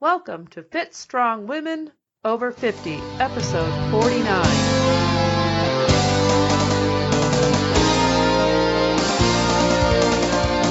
Welcome to Fit Strong Women Over 50, episode 49.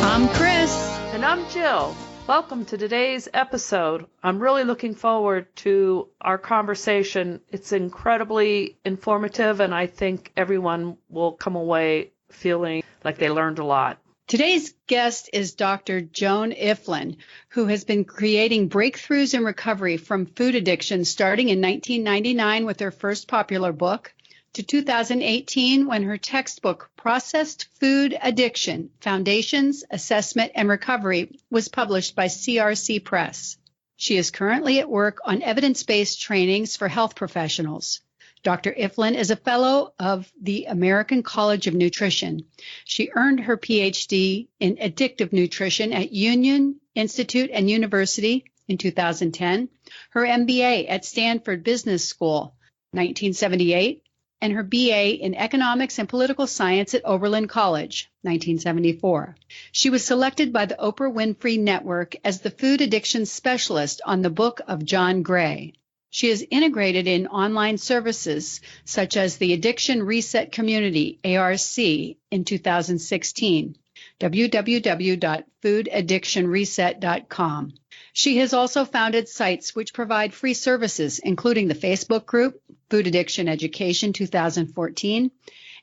I'm Chris. And I'm Jill. Welcome to today's episode. I'm really looking forward to our conversation. It's incredibly informative, and I think everyone will come away feeling like they learned a lot. Today's guest is Dr. Joan Ifland, who has been creating breakthroughs in recovery from food addiction starting in 1999 with her first popular book to 2018 when her textbook Processed Food Addiction, Foundations, Assessment, and Recovery was published by CRC Press. She is currently at work on evidence-based trainings for health professionals. Dr. Ifland is a fellow of the American College of Nutrition. She earned her PhD in addictive nutrition at Union Institute and University in 2010, her MBA at Stanford Business School, 1978, and her BA in economics and political science at Oberlin College, 1974. She was selected by the Oprah Winfrey Network as the food addiction specialist on the book of John Gray. She is integrated in online services such as the Addiction Reset Community, ARC, in 2016, www.foodaddictionreset.com. She has also founded sites which provide free services, including the Facebook group, Food Addiction Education 2014,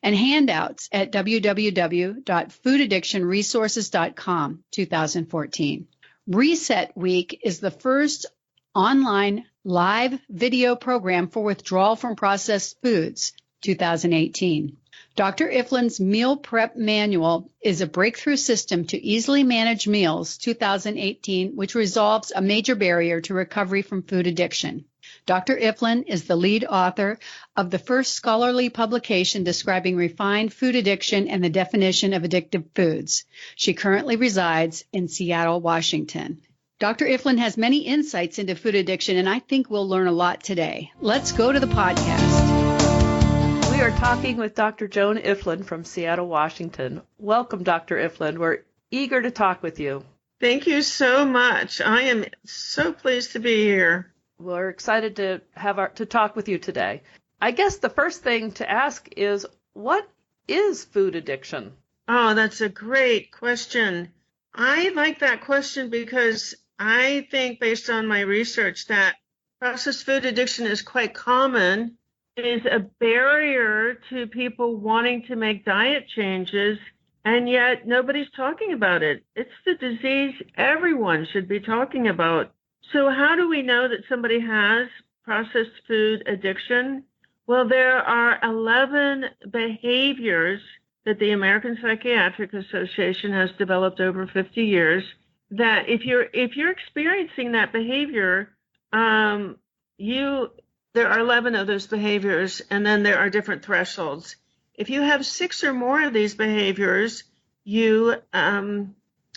and handouts at www.foodaddictionresources.com 2014. Reset Week is the first online live video program for withdrawal from processed foods, 2018. Dr. Ifland's Meal Prep Manual is a breakthrough system to easily manage meals, 2018, which resolves a major barrier to recovery from food addiction. Dr. Ifland is the lead author of the first scholarly publication describing refined food addiction and the definition of addictive foods. She currently resides in Seattle, Washington. Dr. Ifland has many insights into food addiction, and I think we'll learn a lot today. Let's go to the podcast. We are talking with Dr. Joan Ifland from Seattle, Washington. Welcome, Dr. Ifland. We're eager to talk with you. Thank you so much. I am so pleased to be here. We're excited to to talk with you today. I guess the first thing to ask is, what is food addiction? Oh, that's a great question. I like that question because I think, based on my research, that processed food addiction is quite common. It is a barrier to people wanting to make diet changes, and yet nobody's talking about it. It's the disease everyone should be talking about. So how do we know that somebody has processed food addiction? Well, there are 11 behaviors that the American Psychiatric Association has developed over 50 years, that if you're experiencing that behavior, there are 11 of those behaviors, and then there are different thresholds. If you have 6 or more of these behaviors, you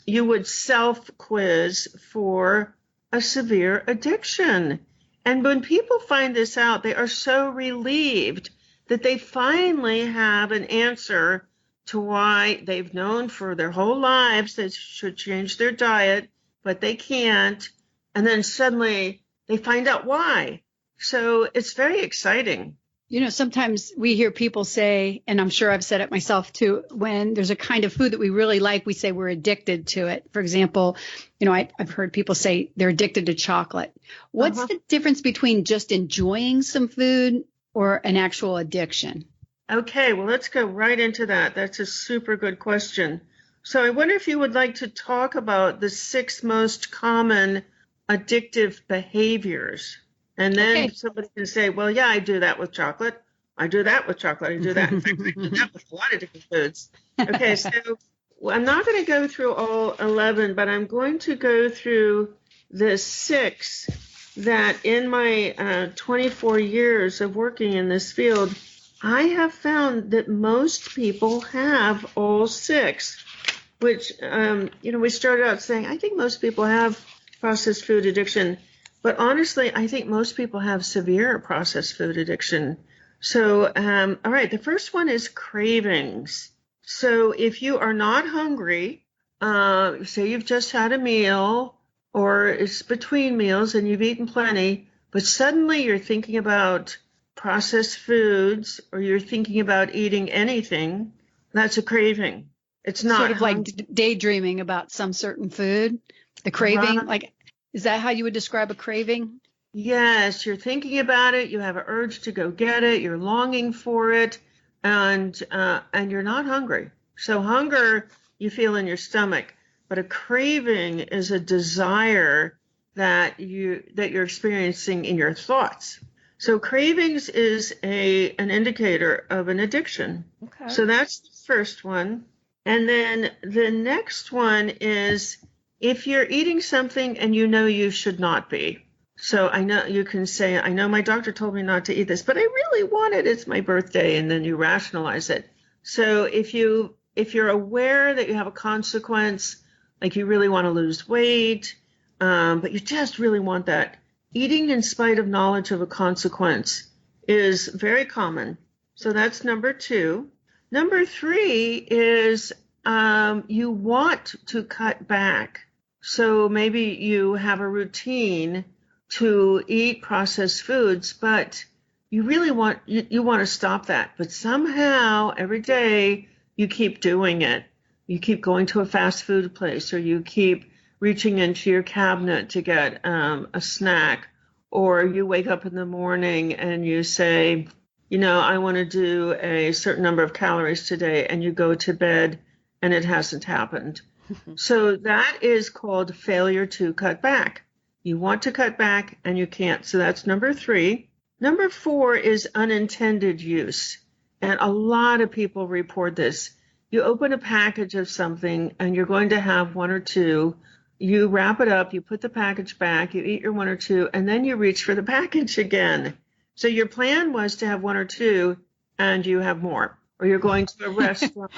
would self-quiz for a severe addiction. And when people find this out, they are so relieved that they finally have an answer to why they've known for their whole lives they should change their diet, but they can't. And then suddenly they find out why. So it's very exciting. You know, sometimes we hear people say, and I'm sure I've said it myself too, when there's a kind of food that we really like, we say we're addicted to it. For example, you know, I've heard people say they're addicted to chocolate. What's the difference between just enjoying some food or an actual addiction? Okay, well, let's go right into that. That's a super good question. So I wonder if you would like to talk about the 6 most common addictive behaviors. And then somebody can say, well, yeah, I do that with chocolate. I do that with chocolate. I do that. In fact, I do that with a lot of different foods. Okay, so I'm not going to go through all 11, but I'm going to go through the 6 that in my 24 years of working in this field, I have found that most people have all 6, which, we started out saying, I think most people have processed food addiction. But honestly, I think most people have severe processed food addiction. So, all right, the first one is cravings. So if you are not hungry, say you've just had a meal, or it's between meals and you've eaten plenty, but suddenly you're thinking about processed foods or you're thinking about eating anything, that's a craving. It's not Sort of like daydreaming about some certain food, the craving. Right. Like, is that how you would describe a craving? Yes, you're thinking about it. You have an urge to go get it. You're longing for it, and you're not hungry. So hunger you feel in your stomach, but a craving is a desire that you're experiencing in your thoughts. So cravings is an indicator of an addiction. Okay. So that's the first one. And then the next one is if you're eating something and you know you should not be. So I know you can say, I know my doctor told me not to eat this, but I really want it. It's my birthday. And then you rationalize it. So if you're aware that you have a consequence, like you really want to lose weight, but you just really want that, eating in spite of knowledge of a consequence is very common. So that's number 2. Number 3 is you want to cut back. So maybe you have a routine to eat processed foods, but you really want to stop that. But somehow every day you keep doing it. You keep going to a fast food place, or you keep reaching into your cabinet to get a snack, or you wake up in the morning and you say, I want to do a certain number of calories today, and you go to bed and it hasn't happened. So that is called failure to cut back. You want to cut back and you can't. So that's number 3. Number 4 is unintended use. And a lot of people report this. You open a package of something and you're going to have 1 or 2. You wrap it up, you put the package back, you eat your 1 or 2, and then you reach for the package again. So your plan was to have 1 or 2 and you have more. Or you're going to a restaurant.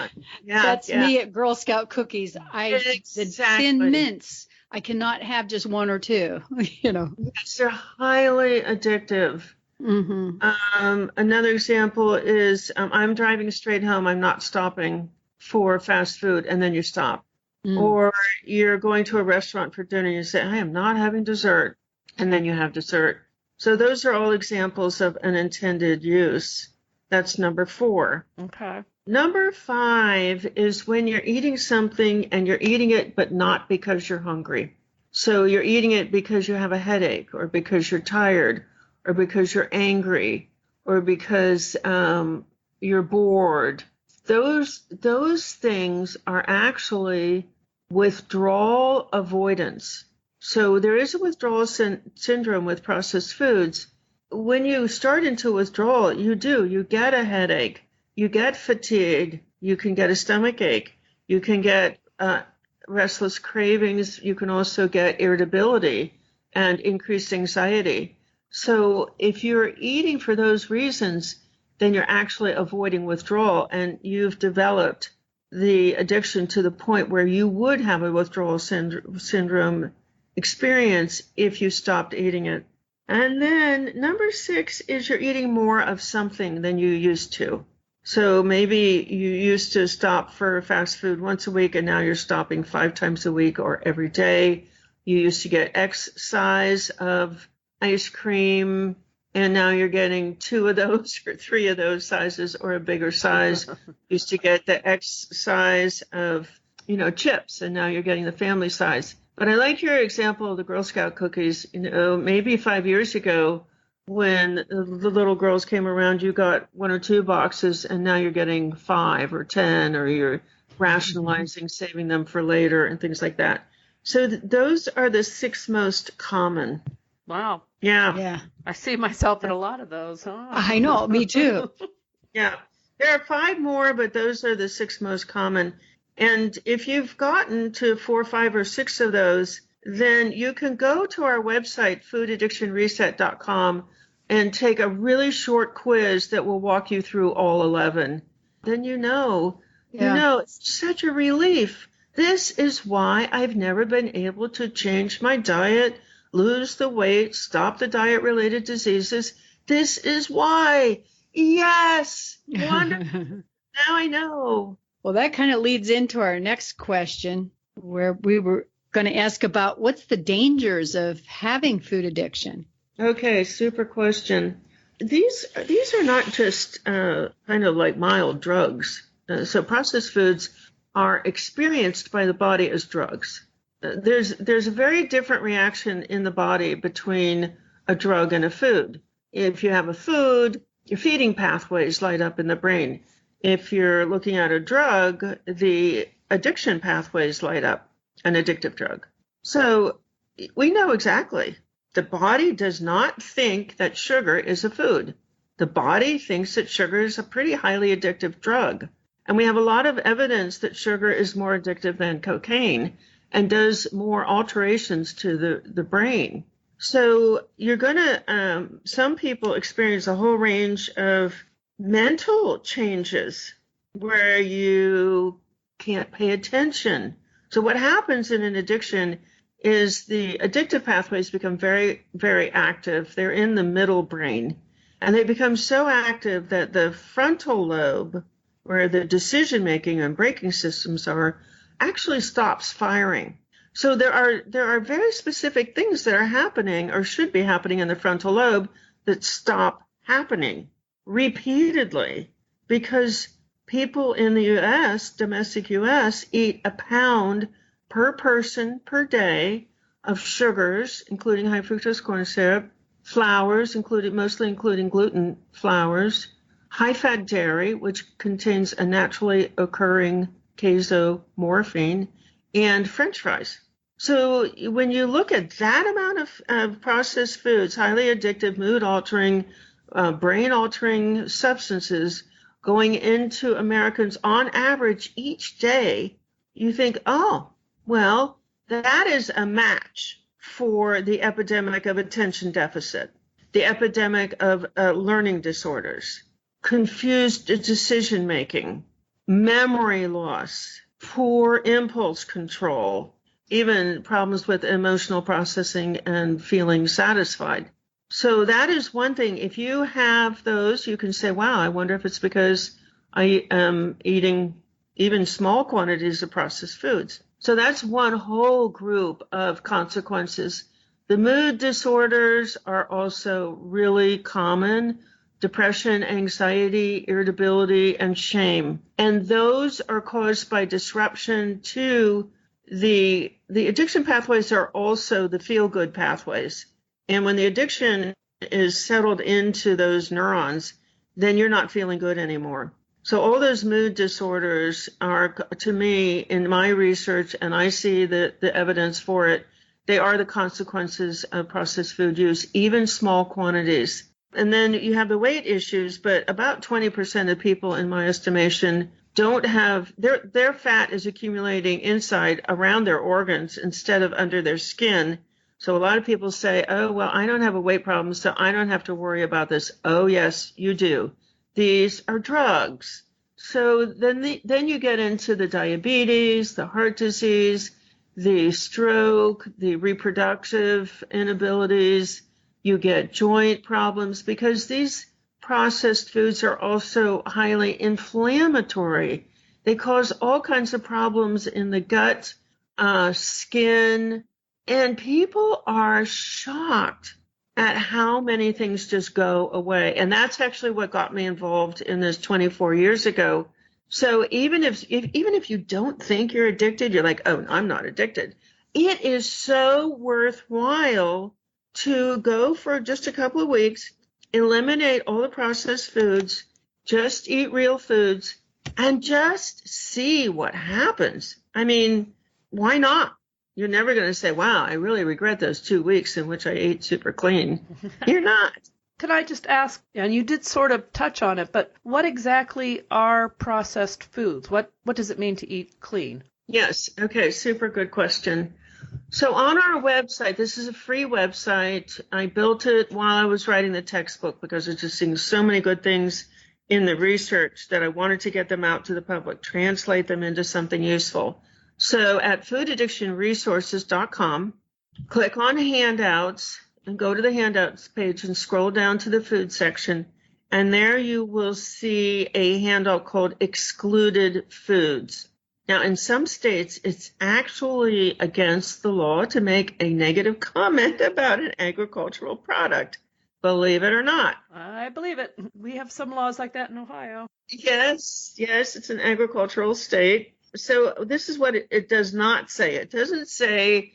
Yeah, That's me at Girl Scout cookies. The Thin Mints. I cannot have just 1 or 2, Yes, they're highly addictive. Mm-hmm. Another example is I'm driving straight home. I'm not stopping for fast food, and then you stop. Or you're going to a restaurant for dinner and you say, I am not having dessert, and then you have dessert. So those are all examples of unintended use. That's number 4. Okay. Number 5 is when you're eating something and you're eating it, but not because you're hungry. So you're eating it because you have a headache, or because you're tired, or because you're angry, or because you're bored. Those things are actually withdrawal avoidance. So there is a withdrawal syndrome with processed foods. When you start into withdrawal, you get a headache, you get fatigue, you can get a stomach ache, you can get restless cravings, you can also get irritability and increased anxiety. So if you're eating for those reasons, then you're actually avoiding withdrawal, and you've developed the addiction to the point where you would have a withdrawal syndrome experience if you stopped eating it. And then number 6 is you're eating more of something than you used to. So maybe you used to stop for fast food once a week, and now you're stopping 5 times a week or every day. You used to get X size of ice cream, and now you're getting 2 of those or 3 of those sizes, or a bigger size. Used to get the X size of, chips, and now you're getting the family size. But I like your example of the Girl Scout cookies. Maybe 5 years ago, when the little girls came around, you got 1 or 2 boxes, and now you're getting 5 or 10, or you're rationalizing saving them for later and things like that. So those are the 6 most common. Wow. Yeah. I see myself in a lot of those, huh? I know, me too. Yeah. There are 5 more, but those are the 6 most common. And if you've gotten to 4, 5, or 6 of those, then you can go to our website, foodaddictionreset.com, and take a really short quiz that will walk you through all 11. Then it's such a relief. This is why I've never been able to change my diet, lose the weight, stop the diet-related diseases. This is why. Yes. Wonderful. Now I know. Well, that kind of leads into our next question, where we were going to ask about what's the dangers of having food addiction. Okay, super question. These are not just kind of like mild drugs. So processed foods are experienced by the body as drugs. There's a very different reaction in the body between a drug and a food. If you have a food, your feeding pathways light up in the brain. If you're looking at a drug, the addiction pathways light up, an addictive drug. So we know exactly. The body does not think that sugar is a food. The body thinks that sugar is a pretty highly addictive drug. And we have a lot of evidence that sugar is more addictive than cocaine and does more alterations to the brain. So you're going to, some people experience a whole range of mental changes where you can't pay attention. So what happens in an addiction is the addictive pathways become very, very active. They're in the middle brain, and they become so active that the frontal lobe, where the decision-making and braking systems are, actually stops firing. So there are very specific things that are happening or should be happening in the frontal lobe that stop happening repeatedly because people in the U.S., domestic U.S., eat a pound per person per day of sugars, including high fructose corn syrup, flours, mostly including gluten flours, high-fat dairy, which contains a naturally occurring casomorphine, and French fries. So when you look at that amount of processed foods, highly addictive, mood-altering, brain-altering substances going into Americans on average each day, you think, oh, well, that is a match for the epidemic of attention deficit, the epidemic of learning disorders, confused decision-making, memory loss, poor impulse control, even problems with emotional processing and feeling satisfied. So that is one thing. If you have those, you can say, wow, I wonder if it's because I am eating even small quantities of processed foods. So that's one whole group of consequences. The mood disorders are also really common: depression, anxiety, irritability, and shame. And those are caused by disruption to the addiction pathways are also the feel-good pathways. And when the addiction is settled into those neurons, then you're not feeling good anymore. So all those mood disorders are, to me, in my research, and I see the evidence for it, they are the consequences of processed food use, even small quantities. And then you have the weight issues, but about 20% of people, in my estimation, don't have, their fat is accumulating inside around their organs instead of under their skin. So a lot of people say, oh, well, I don't have a weight problem, so I don't have to worry about this. Oh, yes, you do. These are drugs. So then you get into the diabetes, the heart disease, the stroke, the reproductive inabilities. You get joint problems because these processed foods are also highly inflammatory. They cause all kinds of problems in the gut, skin, and people are shocked at how many things just go away. And that's actually what got me involved in this 24 years ago. So even if you don't think you're addicted, you're like, oh, I'm not addicted. It is so worthwhile to go for just a couple of weeks, eliminate all the processed foods, just eat real foods, and just see what happens. I mean, why not? You're never going to say, wow, I really regret those 2 weeks in which I ate super clean. You're not. Could I just ask, and you did sort of touch on it, but what exactly are processed foods? What does it mean to eat clean? Yes. Okay. Super good question. So on our website, this is a free website. I built it while I was writing the textbook because I was just seeing so many good things in the research that I wanted to get them out to the public, translate them into something useful. So at foodaddictionresources.com, click on handouts and go to the handouts page and scroll down to the food section. And there you will see a handout called Excluded Foods. Now, in some states, it's actually against the law to make a negative comment about an agricultural product, believe it or not. I believe it. We have some laws like that in Ohio. Yes, it's an agricultural state. So this is what it does not say. It doesn't say,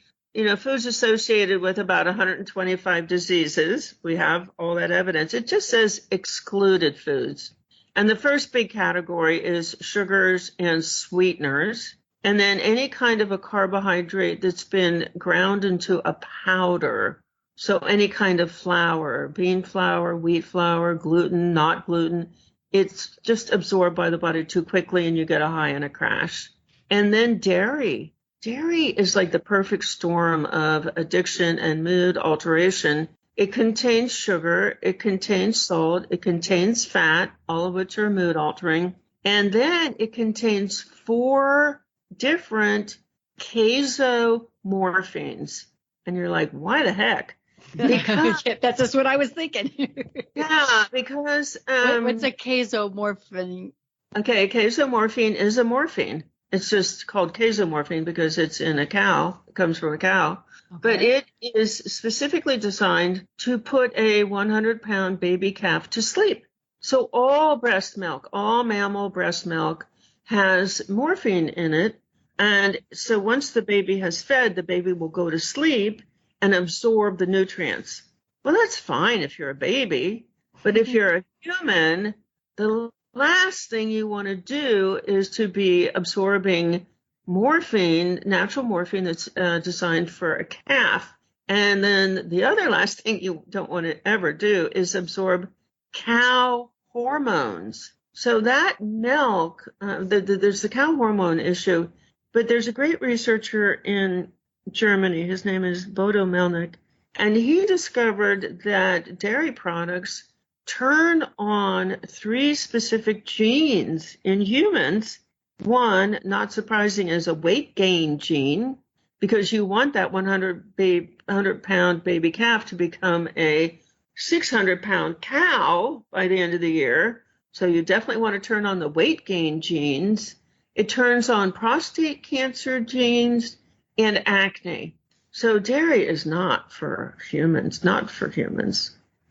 foods associated with about 125 diseases. We have all that evidence. It just says excluded foods. And the first big category is sugars and sweeteners. And then any kind of a carbohydrate that's been ground into a powder. So any kind of flour, bean flour, wheat flour, gluten, not gluten, it's just absorbed by the body too quickly and you get a high and a crash. And then dairy. Dairy is like the perfect storm of addiction and mood alteration. It contains sugar, it contains salt, it contains fat, all of which are mood altering. And then it contains 4 different casomorphines. And you're like, why the heck? Because, that's just what I was thinking. Yeah, because what's a casomorphin? Okay, casomorphine is a morphine. It's just called casomorphine because it's in a cow. It comes from a cow. Okay. But it is specifically designed to put a 100-pound baby calf to sleep. So all breast milk, all mammal breast milk has morphine in it. And so once the baby has fed, the baby will go to sleep and absorb the nutrients. Well, that's fine if you're a baby, but if you're a human, the last thing you want to do is to be absorbing morphine, natural morphine that's designed for a calf. And then the other last thing you don't want to ever do is absorb cow hormones. So that milk, there's the cow hormone issue, but there's a great researcher in Germany. His name is Bodo Melnick, and he discovered that dairy products turn on 3 specific genes in humans. One, not surprising, is a weight gain gene, because you want that 100-pound baby calf to become a 600-pound cow by the end of the year. So you definitely want to turn on the weight gain genes. It turns on prostate cancer genes and acne. So dairy is not for humans,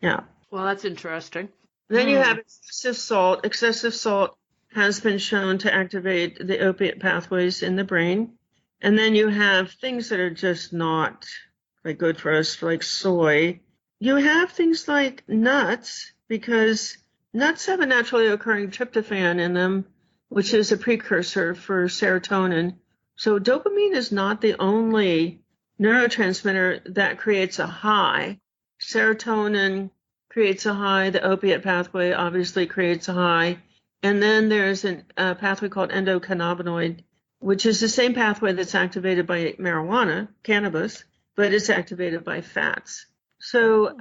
Yeah. Well, that's interesting. Then you have excessive salt. Excessive salt has been shown to activate the opiate pathways in the brain. And then you have things that are just not good for us, like soy. You have things like nuts, because nuts have a naturally occurring tryptophan in them, which is a precursor for serotonin. So dopamine is not the only neurotransmitter that creates a high. Serotonin creates a high. The opiate pathway obviously creates a high. And then there's a pathway called endocannabinoid, which is the same pathway that's activated by marijuana, cannabis, but it's activated by fats. So,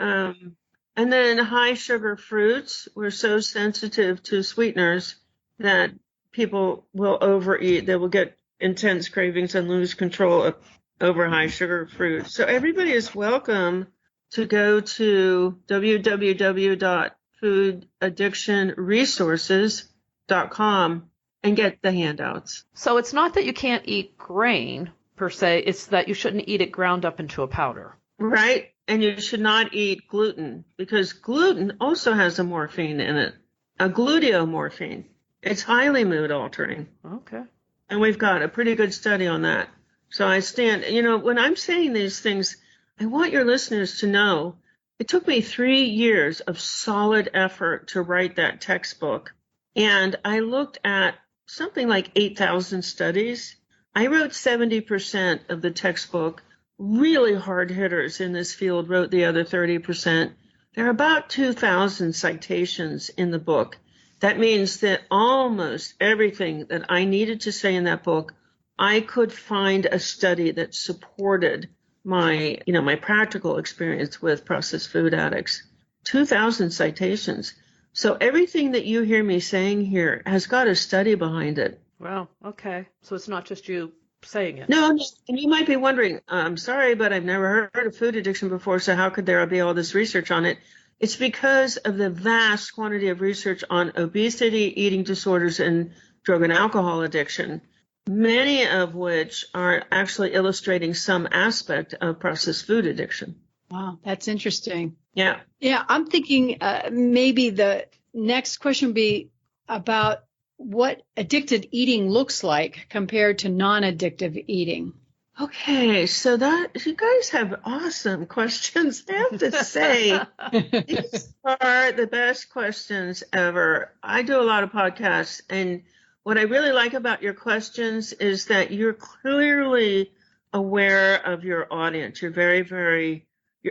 and then high sugar fruits, we're so sensitive to sweeteners that people will overeat. They will get intense cravings and lose control over high sugar fruit. So everybody is welcome to go to www.foodaddictionresources.com and get the handouts. So it's not that you can't eat grain per se, it's that you shouldn't eat it ground up into a powder. Right. And you should not eat gluten, because gluten also has a morphine in it, a gluteomorphine. It's highly mood altering. Okay. And we've got a pretty good study on that. So I stand, when I'm saying these things, I want your listeners to know it took me 3 years of solid effort to write that textbook. And I looked at something like 8,000 studies. I wrote 70% of the textbook. Really hard hitters in this field wrote the other 30%. There are about 2,000 citations in the book. That means that almost everything that I needed to say in that book, I could find a study that supported my practical experience with processed food addicts. 2,000 citations. So everything that you hear me saying here has got a study behind it. Wow. Okay. So it's not just you saying it. No, and you might be wondering, I'm sorry, but I've never heard of food addiction before, so how could there be all this research on it? It's because of the vast quantity of research on obesity, eating disorders, and drug and alcohol addiction. many of which are actually illustrating some aspect of processed food addiction. Wow, that's interesting. Yeah. Yeah, I'm thinking maybe the next question would be about what addicted eating looks like compared to non-addictive eating. Okay, so that you guys have awesome questions. I have to say, these are the best questions ever. I do a lot of podcasts, and what I really like about your questions is that you're clearly aware of your audience. You're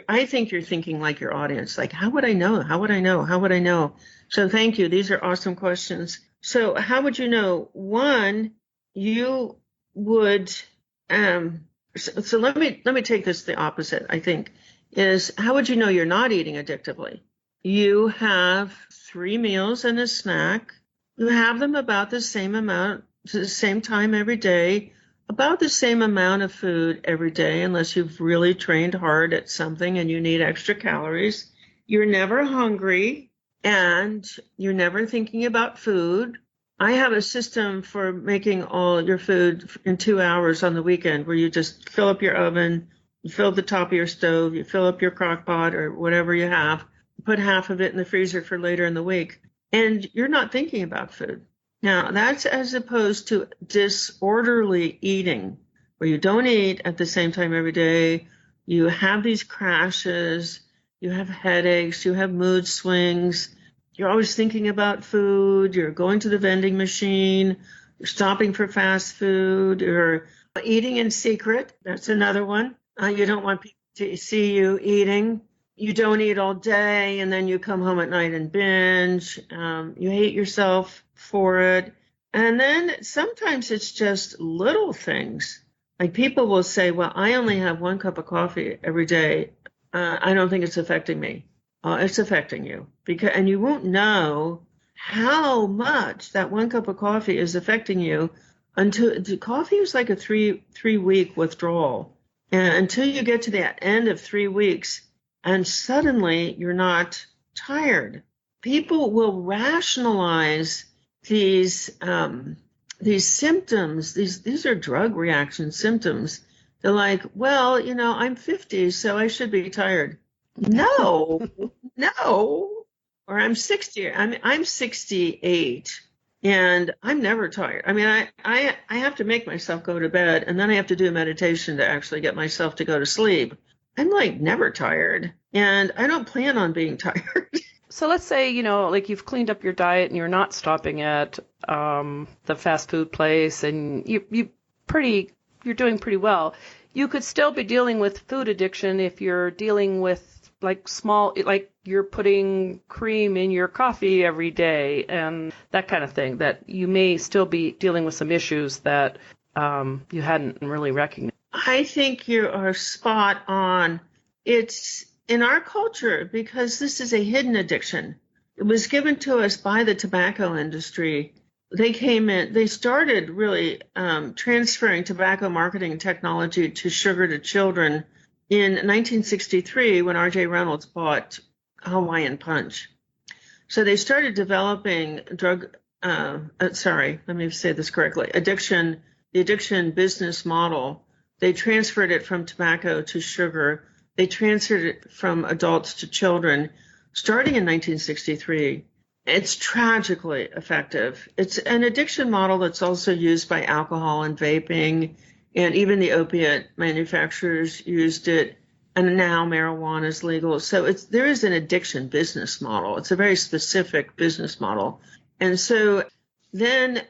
I think you're thinking like your audience, like, how would I know? How would I know? How would I know? So thank you. These are awesome questions. So how would you know? One, you would, so let me take this the opposite, I think, is how would you know you're not eating addictively? You have 3 meals and a snack. You have them about the same amount, the same time every day, about the same amount of food every day, unless you've really trained hard at something and you need extra calories. You're never hungry and you're never thinking about food. I have a system for making all your food in 2 hours on the weekend where you just fill up your oven, you fill up the top of your stove, you fill up your crock pot or whatever you have, put half of it in the freezer for later in the week, and you're not thinking about food. Now, that's as opposed to disorderly eating, where you don't eat at the same time every day, you have these crashes, you have headaches, you have mood swings, you're always thinking about food, you're going to the vending machine, you're stopping for fast food, you're eating in secret. That's another one. You don't want people to see you eating. You don't eat all day, and then you come home at night and binge. You hate yourself for it. And then sometimes it's just little things. Like people will say, well, I only have 1 cup of coffee every day. I don't think it's affecting me. It's affecting you, and you won't know how much that 1 cup of coffee is affecting you until coffee is like a three-week withdrawal. And until you get to the end of 3 weeks and suddenly you're not tired. People will rationalize these symptoms. These are drug reaction symptoms. They're like, well, I'm 50, so I should be tired. No. Or I'm 60. I'm 68, and I'm never tired. I mean, I have to make myself go to bed, and then I have to do a meditation to actually get myself to go to sleep. I'm like never tired, and I don't plan on being tired. So let's say, like you've cleaned up your diet and you're not stopping at the fast food place, and you're doing pretty well. You could still be dealing with food addiction if you're dealing with like you're putting cream in your coffee every day and that kind of thing, that you may still be dealing with some issues that you hadn't really recognized. I think you are spot on. It's in our culture because this is a hidden addiction. It was given to us by the tobacco industry. They started really transferring tobacco marketing technology to sugar to children in 1963 when R.J. Reynolds bought Hawaiian Punch. So they started developing the addiction business model. They transferred it from tobacco to sugar. They transferred it from adults to children starting in 1963. It's tragically effective. It's an addiction model that's also used by alcohol and vaping, and even the opiate manufacturers used it, and now marijuana is legal. So there is an addiction business model. It's a very specific business model. And so then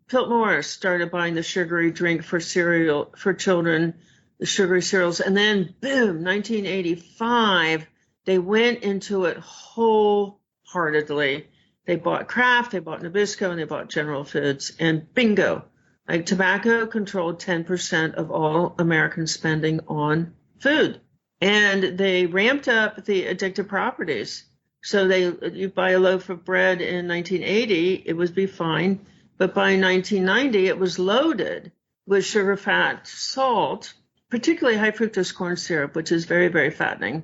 Philip Morris started buying the sugary drink for children, the sugary cereals, and then boom, 1985, they went into it wholeheartedly. They bought Kraft, they bought Nabisco, and they bought General Foods, and bingo. Like tobacco controlled 10% of all American spending on food. And they ramped up the addictive properties. So you buy a loaf of bread in 1980, it would be fine. But by 1990, it was loaded with sugar, fat, salt, particularly high fructose corn syrup, which is very, very fattening.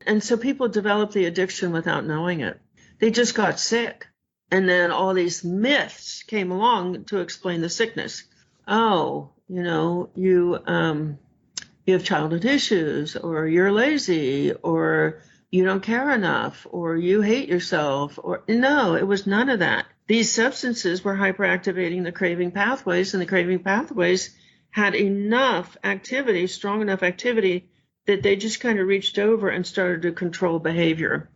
And so people developed the addiction without knowing it. They just got sick. And then all these myths came along to explain the sickness. oh, you have childhood issues, or you're lazy, or you don't care enough, or you hate yourself, or no, it was none of that. These substances were hyperactivating the craving pathways, and the craving pathways had enough activity, strong enough activity, that they just kind of reached over and started to control behavior.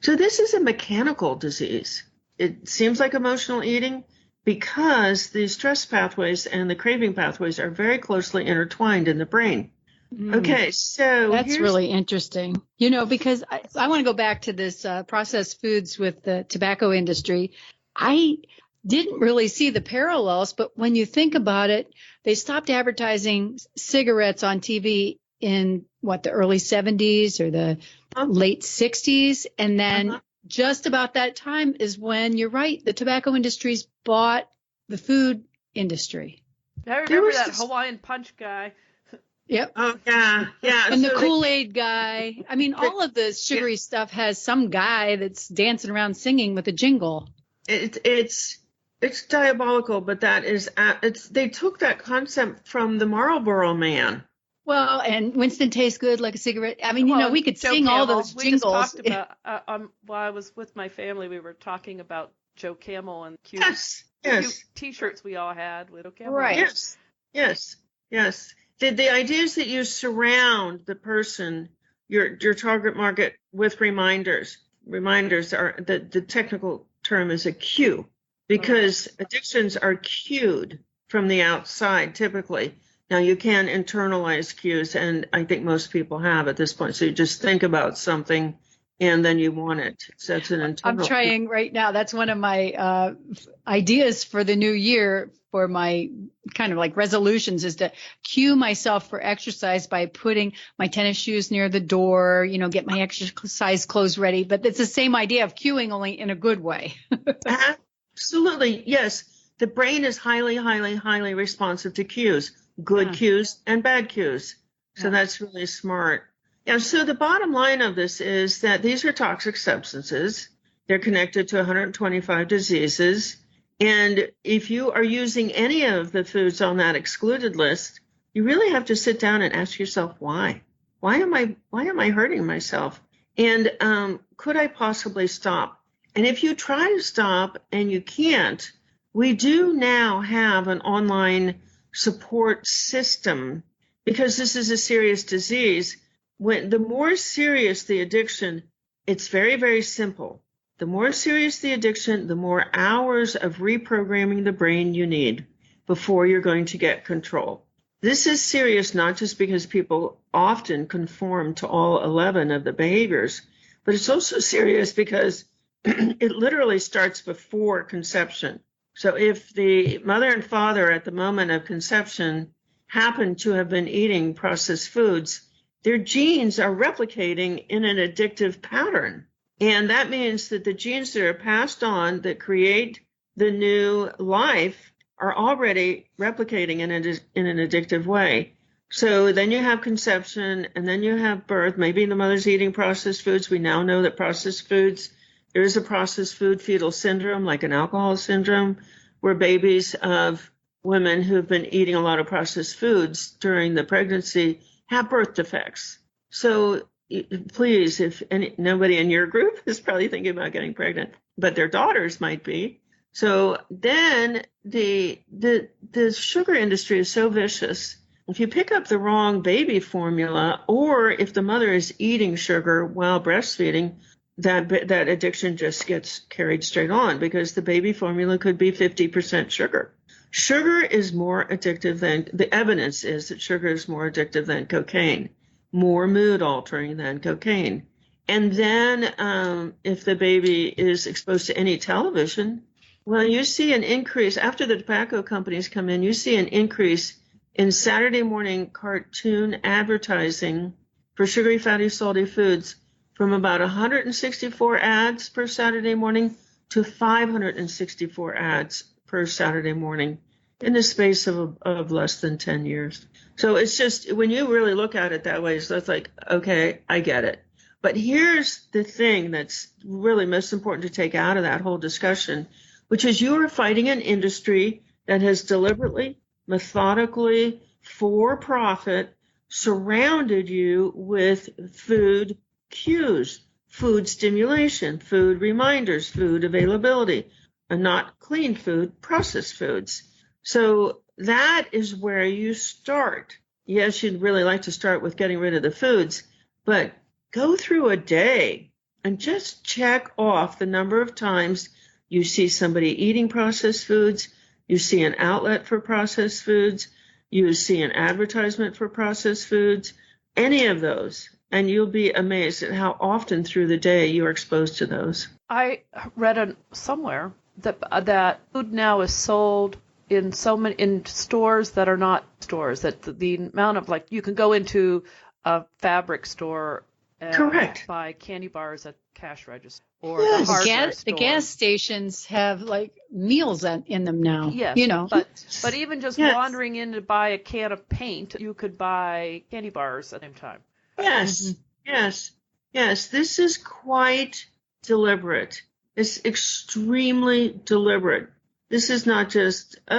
So this is a mechanical disease. It seems like emotional eating because the stress pathways and the craving pathways are very closely intertwined in the brain. Okay, so that's really interesting. Because I want to go back to this processed foods with the tobacco industry. I didn't really see the parallels, but when you think about it, they stopped advertising cigarettes on TV in the early 70s or the late 60s. And then just about that time is when, you're right, the tobacco industries bought the food industry. I remember that Hawaiian Punch guy. Yep. Oh, yeah. And so the Kool-Aid guy. I mean, all of the sugary stuff has some guy that's dancing around singing with a jingle. It's diabolical, but that is, they took that concept from the Marlboro Man. Well, and Winston tastes good like a cigarette. I mean, we could Joe sing Camel. all those jingles. We just talked about, while I was with my family, we were talking about Joe Camel and cute T-shirts we all had with Joe Camel. Right. Yes. The idea is that you surround the person, your target market, with reminders. Reminders are, the technical term is a cue, because addictions are cued from the outside typically. Now, you can internalize cues, and I think most people have at this point. So you just think about something, and then you want it. So that's an internal. I'm trying right now. That's one of my ideas for the new year, for my kind of like resolutions, is to cue myself for exercise by putting my tennis shoes near the door, get my exercise clothes ready. But it's the same idea of cueing, only in a good way. Absolutely. Yes. The brain is highly, highly, highly responsive to cues. Good cues and bad cues. So that's really smart. Yeah, so the bottom line of this is that these are toxic substances. They're connected to 125 diseases. And if you are using any of the foods on that excluded list, you really have to sit down and ask yourself, why? Why am I hurting myself? And could I possibly stop? And if you try to stop and you can't, we do now have an online support system, because this is a serious disease. When the more serious the addiction, it's very, very simple. The more serious the addiction, the more hours of reprogramming the brain you need before you're going to get control. This is serious not just because people often conform to all 11 of the behaviors, but it's also serious because it literally starts before conception. So if the mother and father at the moment of conception happen to have been eating processed foods, their genes are replicating in an addictive pattern. And that means that the genes that are passed on that create the new life are already replicating in an addictive way. So then you have conception, and then you have birth. Maybe the mother's eating processed foods. We now know that processed foods, there is a processed food fetal syndrome, like an alcohol syndrome, where babies of women who've been eating a lot of processed foods during the pregnancy have birth defects. So please, if nobody in your group is probably thinking about getting pregnant, but their daughters might be. So then the sugar industry is so vicious. If you pick up the wrong baby formula, or if the mother is eating sugar while breastfeeding, that addiction just gets carried straight on, because the baby formula could be 50% sugar. Sugar is more addictive than, the evidence is that sugar is more addictive than cocaine, more mood altering than cocaine. And then if the baby is exposed to any television, well, you see an increase, after the tobacco companies come in, you see an increase in Saturday morning cartoon advertising for sugary, fatty, salty foods from about 164 ads per Saturday morning to 564 ads per Saturday morning in the space of less than 10 years. So it's just, when you really look at it that way, so it's like, okay, I get it. But here's the thing that's really most important to take out of that whole discussion, which is you are fighting an industry that has deliberately methodically, for profit, surrounded you with food cues, food stimulation, food reminders, food availability, and not clean food, processed foods. So that is where you start. Yes, you'd really like to start with getting rid of the foods, but go through a day and just check off the number of times you see somebody eating processed foods, you see an outlet for processed foods, you see an advertisement for processed foods, any of those, and you'll be amazed at how often through the day you are exposed to those. I read somewhere that food now is sold in in stores that are not stores. That the amount of, like, you can go into a fabric store and Correct. buy candy bars at cash register or Yes. the hardware store. The gas stations have like meals in them now. Yes, you know. but even just Yes. wandering in to buy a can of paint, you could buy candy bars at the same time. Yes, yes. This is quite deliberate. It's extremely deliberate. This is not just, they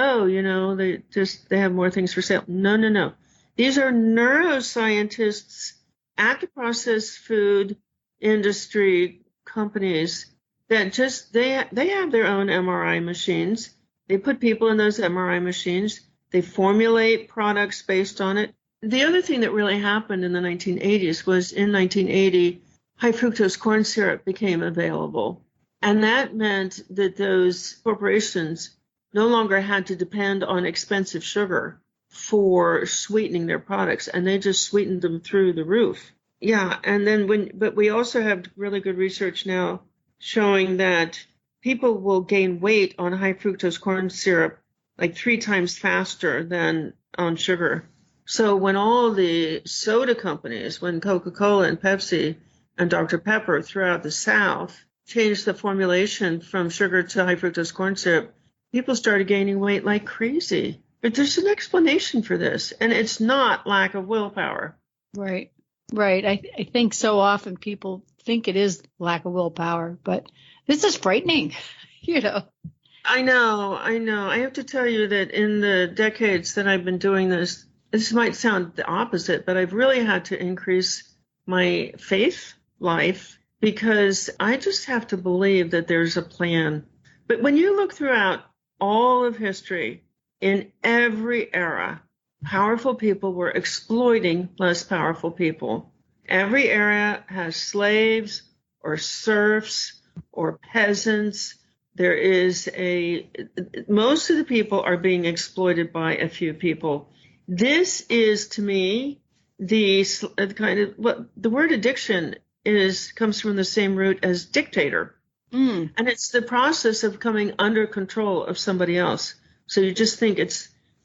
have more things for sale. No. These are neuroscientists at the processed food industry companies that just, they have their own MRI machines. They put people in those MRI machines. They formulate products based on it. The other thing that really happened in the 1980s was in 1980, high fructose corn syrup became available. And that meant that those corporations no longer had to depend on expensive sugar for sweetening their products, and they just sweetened them through the roof. Yeah, and then but we also have really good research now showing that people will gain weight on high fructose corn syrup like 3 times faster than on sugar. So when all the soda companies, when Coca-Cola and Pepsi and Dr. Pepper throughout the South changed the formulation from sugar to high fructose corn syrup, people started gaining weight like crazy. But there's an explanation for this, and it's not lack of willpower. Right. I think so often people think it is lack of willpower, but this is frightening, you know. I know. I have to tell you that in the decades that I've been doing this might sound the opposite, but I've really had to increase my faith life because I just have to believe that there's a plan. But when you look throughout all of history, in every era, powerful people were exploiting less powerful people. Every era has slaves or serfs or peasants. Most of the people are being exploited by a few people. This is, to me, the word addiction comes from the same root as dictator. And it's the process of coming under control of somebody else. So you just think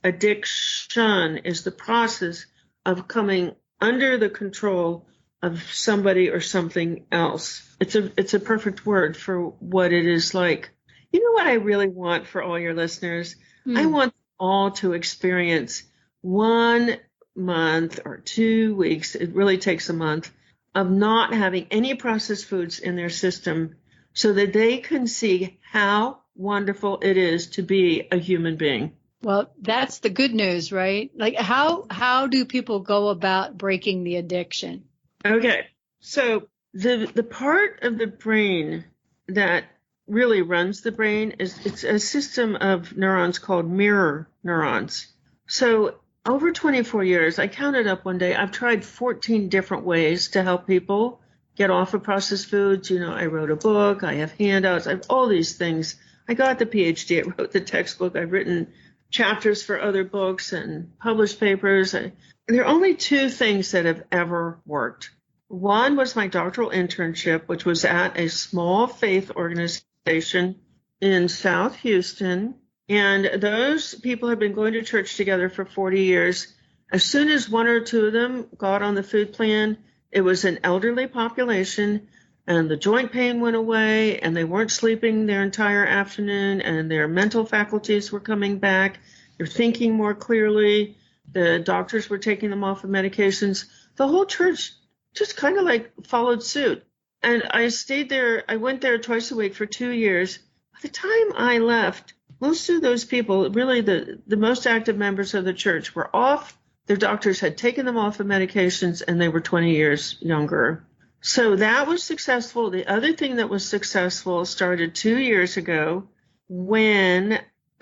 addiction is the process of coming under the control of somebody or something else. It's a perfect word for what it is like. You know what I really want for all your listeners? I want them all to experience 1 month or 2 weeks, it really takes a month, of not having any processed foods in their system so that they can see how wonderful it is to be a human being. Well, that's the good news, right? Like how do people go about breaking the addiction? Okay. So the part of the brain that really runs the brain it's a system of neurons called mirror neurons. So over 24 years, I counted up one day, I've tried 14 different ways to help people get off of processed foods. You know, I wrote a book, I have handouts, I have all these things. I got the PhD, I wrote the textbook, I've written chapters for other books and published papers. There are only 2 things that have ever worked. One was my doctoral internship, which was at a small faith organization in South Houston. And those people have been going to church together for 40 years. As soon as 1 or 2 of them got on the food plan, it was an elderly population, and the joint pain went away, and they weren't sleeping their entire afternoon, and their mental faculties were coming back. They're thinking more clearly. The doctors were taking them off of medications. The whole church just kind of like followed suit. And I stayed there. I went there twice a week for 2 years. By the time I left, most of those people, really the most active members of the church, were off. Their doctors had taken them off of medications, and they were 20 years younger. So that was successful. The other thing that was successful started 2 years ago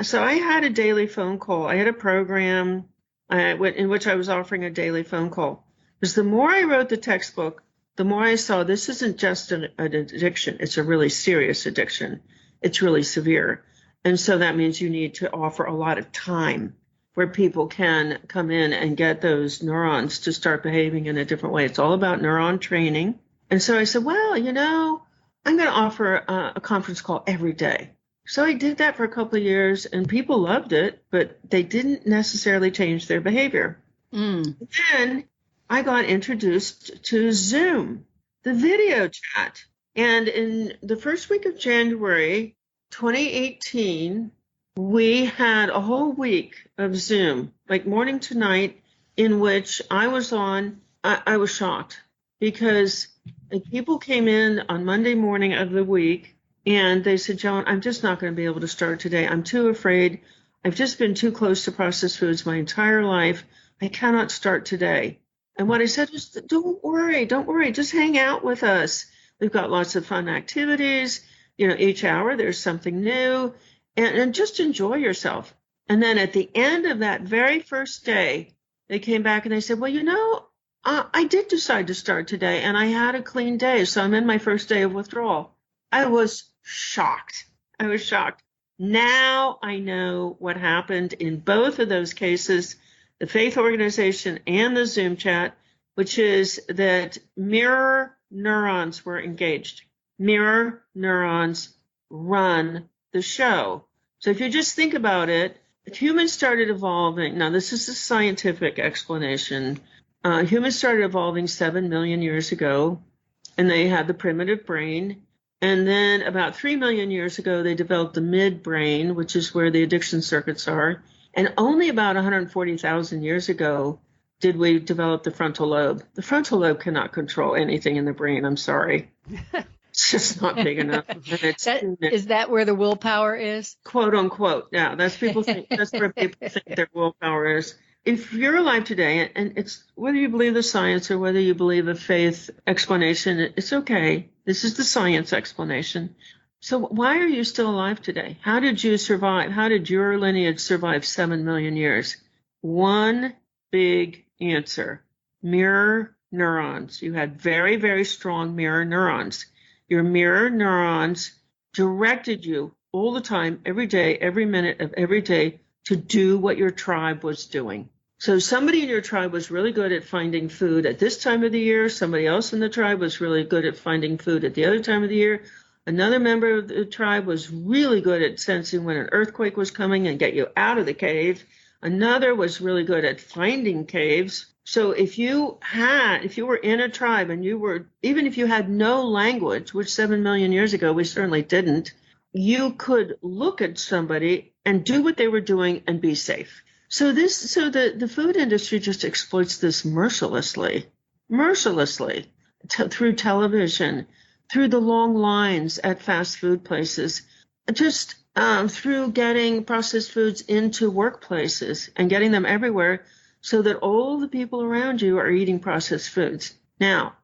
so I had a daily phone call. I had a program in which I was offering a daily phone call. Because the more I wrote the textbook, the more I saw this isn't just an addiction. It's a really serious addiction. It's really severe. And so that means you need to offer a lot of time where people can come in and get those neurons to start behaving in a different way. It's all about neuron training. And so I said, well, I'm going to offer a conference call every day. So I did that for a couple of years, and people loved it, but they didn't necessarily change their behavior. Then I got introduced to Zoom, the video chat. And in the first week of January 2018, we had a whole week of Zoom, like morning to night, in which I was on. I was shocked because people came in on Monday morning of the week, and they said, Joan, I'm just not going to be able to start today. I'm too afraid. I've just been too close to processed foods my entire life. I cannot start today. And what I said was, don't worry. Just hang out with us. We've got lots of fun activities. Each hour there's something new, and just enjoy yourself. And then at the end of that very first day, they came back and they said, well, I did decide to start today, and I had a clean day, so I'm in my first day of withdrawal. I was shocked. Now I know what happened in both of those cases, the faith organization and the Zoom chat, which is that mirror neurons were engaged. Mirror neurons run the show. So if you just think about it, humans started evolving. Now, this is a scientific explanation. Humans started evolving 7 million years ago, and they had the primitive brain. And then about 3 million years ago, they developed the midbrain, which is where the addiction circuits are. And only about 140,000 years ago did we develop the frontal lobe. The frontal lobe cannot control anything in the brain. I'm sorry. It's just not big enough. Is that where the willpower is? Quote unquote. Yeah, that's where people think their willpower is. If you're alive today, and it's whether you believe the science or whether you believe the faith explanation, it's okay. This is the science explanation. So why are you still alive today? How did you survive? How did your lineage survive 7 million years? One big answer: mirror neurons. You had very, very strong mirror neurons. Your mirror neurons directed you all the time, every day, every minute of every day, to do what your tribe was doing. So somebody in your tribe was really good at finding food at this time of the year. Somebody else in the tribe was really good at finding food at the other time of the year. Another member of the tribe was really good at sensing when an earthquake was coming and get you out of the cave. Another was really good at finding caves. So if you were in a tribe and even if you had no language, which 7 million years ago we certainly didn't, you could look at somebody and do what they were doing and be safe. So the food industry just exploits this mercilessly through television, through the long lines at fast food places, just through getting processed foods into workplaces and getting them everywhere so that all the people around you are eating processed foods. Now,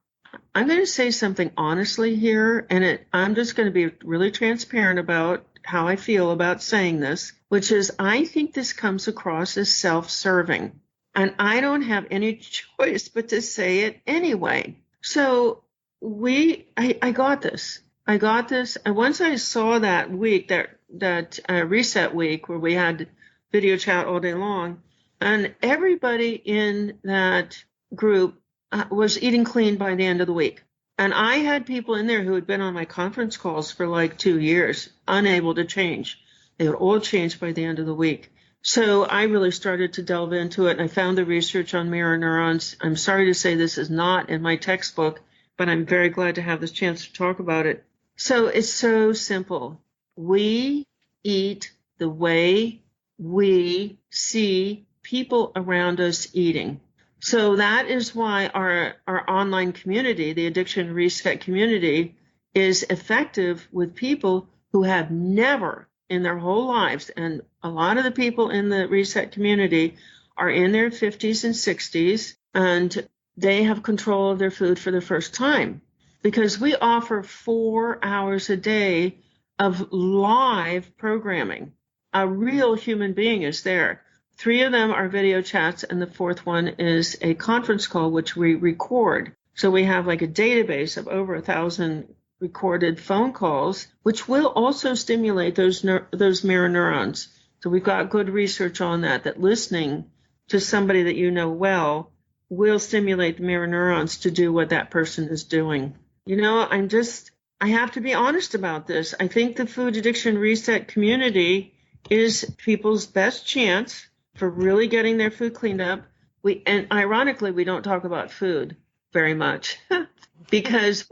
I'm going to say something honestly here, and I'm just going to be really transparent about how I feel about saying this, which is I think this comes across as self-serving, and I don't have any choice but to say it anyway. So I got this. And once I saw that week, that reset week where we had video chat all day long, and everybody in that group was eating clean by the end of the week. And I had people in there who had been on my conference calls for like 2 years, unable to change. They would all change by the end of the week. So I really started to delve into it, and I found the research on mirror neurons. I'm sorry to say this is not in my textbook, but I'm very glad to have this chance to talk about it. So it's so simple. We eat the way we see people around us eating. So that is why our online community, the Addiction Reset community, is effective with people who have never in their whole lives, and a lot of the people in the reset community are in their 50s and 60s, and they have control of their food for the first time, because we offer 4 hours a day of live programming. A real human being is there. 3 of them are video chats, and the 4th one is a conference call, which we record. So we have like a database of over 1,000 recorded phone calls, which will also stimulate those mirror neurons. So we've got good research on that listening to somebody that you know well will stimulate the mirror neurons to do what that person is doing. You know, I have to be honest about this. I think the food addiction reset community is people's best chance for really getting their food cleaned up. And ironically, we don't talk about food very much because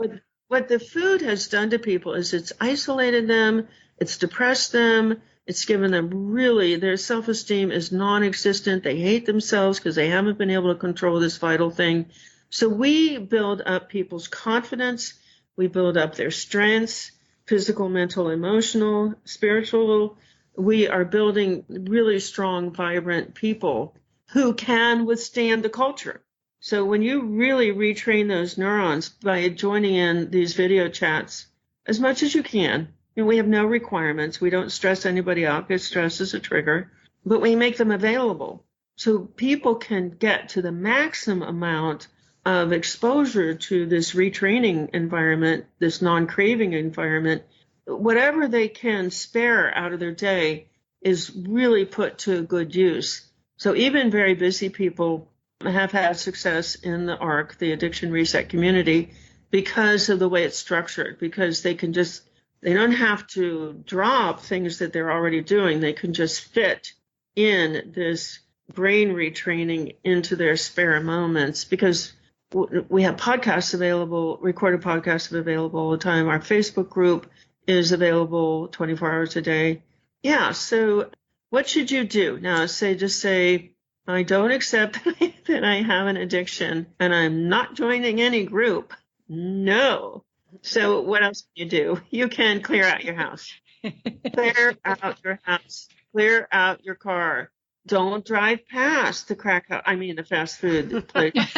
what the food has done to people is it's isolated them, it's depressed them, it's given them really, their self-esteem is non-existent. They hate themselves because they haven't been able to control this vital thing. So we build up people's confidence. We build up their strengths, physical, mental, emotional, spiritual. We are building really strong, vibrant people who can withstand the culture. So when you really retrain those neurons by joining in these video chats as much as you can, we have no requirements. We don't stress anybody out because stress is a trigger, but we make them available so people can get to the maximum amount of exposure to this retraining environment, this non-craving environment. Whatever they can spare out of their day is really put to good use. So even very busy people have had success in the ARC, the Addiction Reset community, because of the way it's structured, because they don't have to drop things that they're already doing. They can just fit in this brain retraining into their spare moments, because we have podcasts available, recorded podcasts available all the time. Our Facebook group is available 24 hours a day. Yeah, so what should you do? Now, just say, I don't accept that I have an addiction and I'm not joining any group. No. So what else can you do? You can clear out your house. Clear out your house. Clear out your car. Don't drive past the fast food place.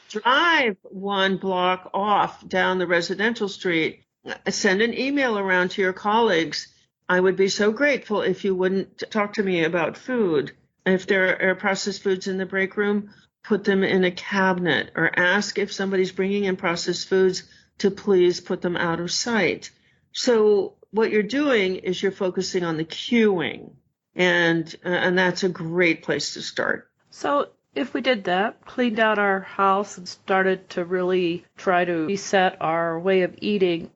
Drive 1 block off down the residential street. Send an email around to your colleagues. I would be so grateful if you wouldn't talk to me about food. If there are processed foods in the break room, put them in a cabinet, or ask if somebody's bringing in processed foods to please put them out of sight. So what you're doing is you're focusing on the cueing, and that's a great place to start. So if we did that, cleaned out our house and started to really try to reset our way of eating,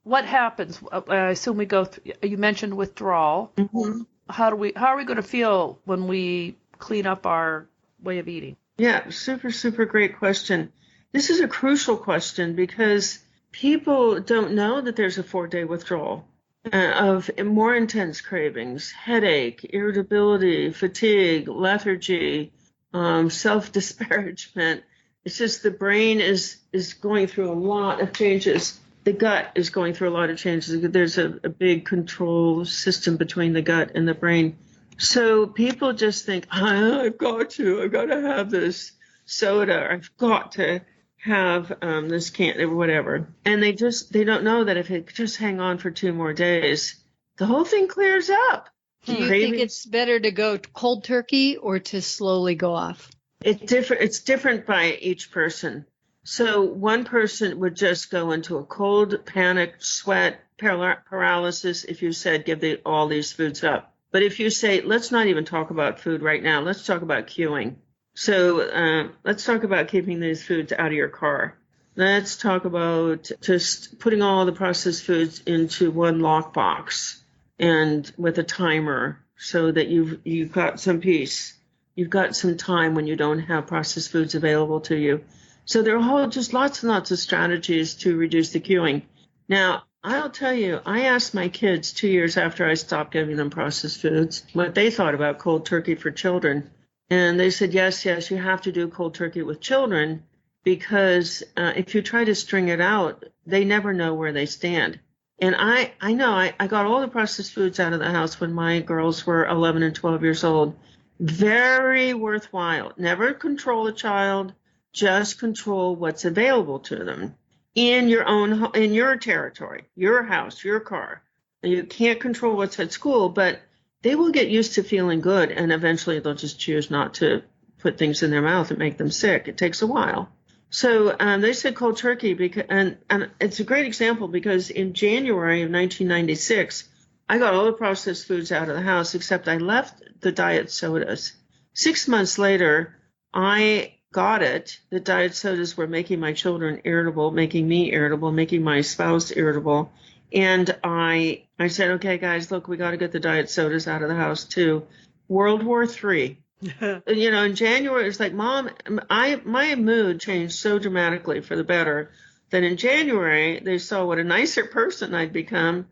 what happens? I assume we go through, you mentioned withdrawal. Mm-hmm. How are we going to feel when we clean up our way of eating? Yeah, super, super great question. This is a crucial question because people don't know that there's a 4-day withdrawal of more intense cravings, headache, irritability, fatigue, lethargy, self-disparagement. It's just the brain is going through a lot of changes. The gut is going through a lot of changes. There's a big control system between the gut and the brain. So people just think, I've got to have this soda. I've got to have this candy or whatever. And they don't know that if they just hang on for 2 more days, the whole thing clears up. Do you think it's better to go cold turkey or to slowly go off? It's different by each person. So one person would just go into a cold, panic, sweat, paralysis if you said give all these foods up. But if you say, let's not even talk about food right now, let's talk about cueing. So let's talk about keeping these foods out of your car. Let's talk about just putting all the processed foods into one lockbox and with a timer so that you've got some peace. You've got some time when you don't have processed foods available to you. So there are just lots and lots of strategies to reduce the cueing. Now, I'll tell you, I asked my kids 2 years after I stopped giving them processed foods what they thought about cold turkey for children. And they said, yes, you have to do cold turkey with children because if you try to string it out, they never know where they stand. And I know I got all the processed foods out of the house when my girls were 11 and 12 years old. Very worthwhile. Never control a child, just control what's available to them in your territory, your house, your car. You can't control what's at school, but they will get used to feeling good, and eventually they'll just choose not to put things in their mouth that make them sick. It takes a while. So they said cold turkey, because, and it's a great example because in January of 1996, I got all the processed foods out of the house, except I left the diet sodas. 6 months later, I got it. The diet sodas were making my children irritable, making me irritable, making my spouse irritable. And I said, okay, guys, look, we got to get the diet sodas out of the house too. World War III. In January, it's like, Mom, my mood changed so dramatically for the better that in January, they saw what a nicer person I'd become.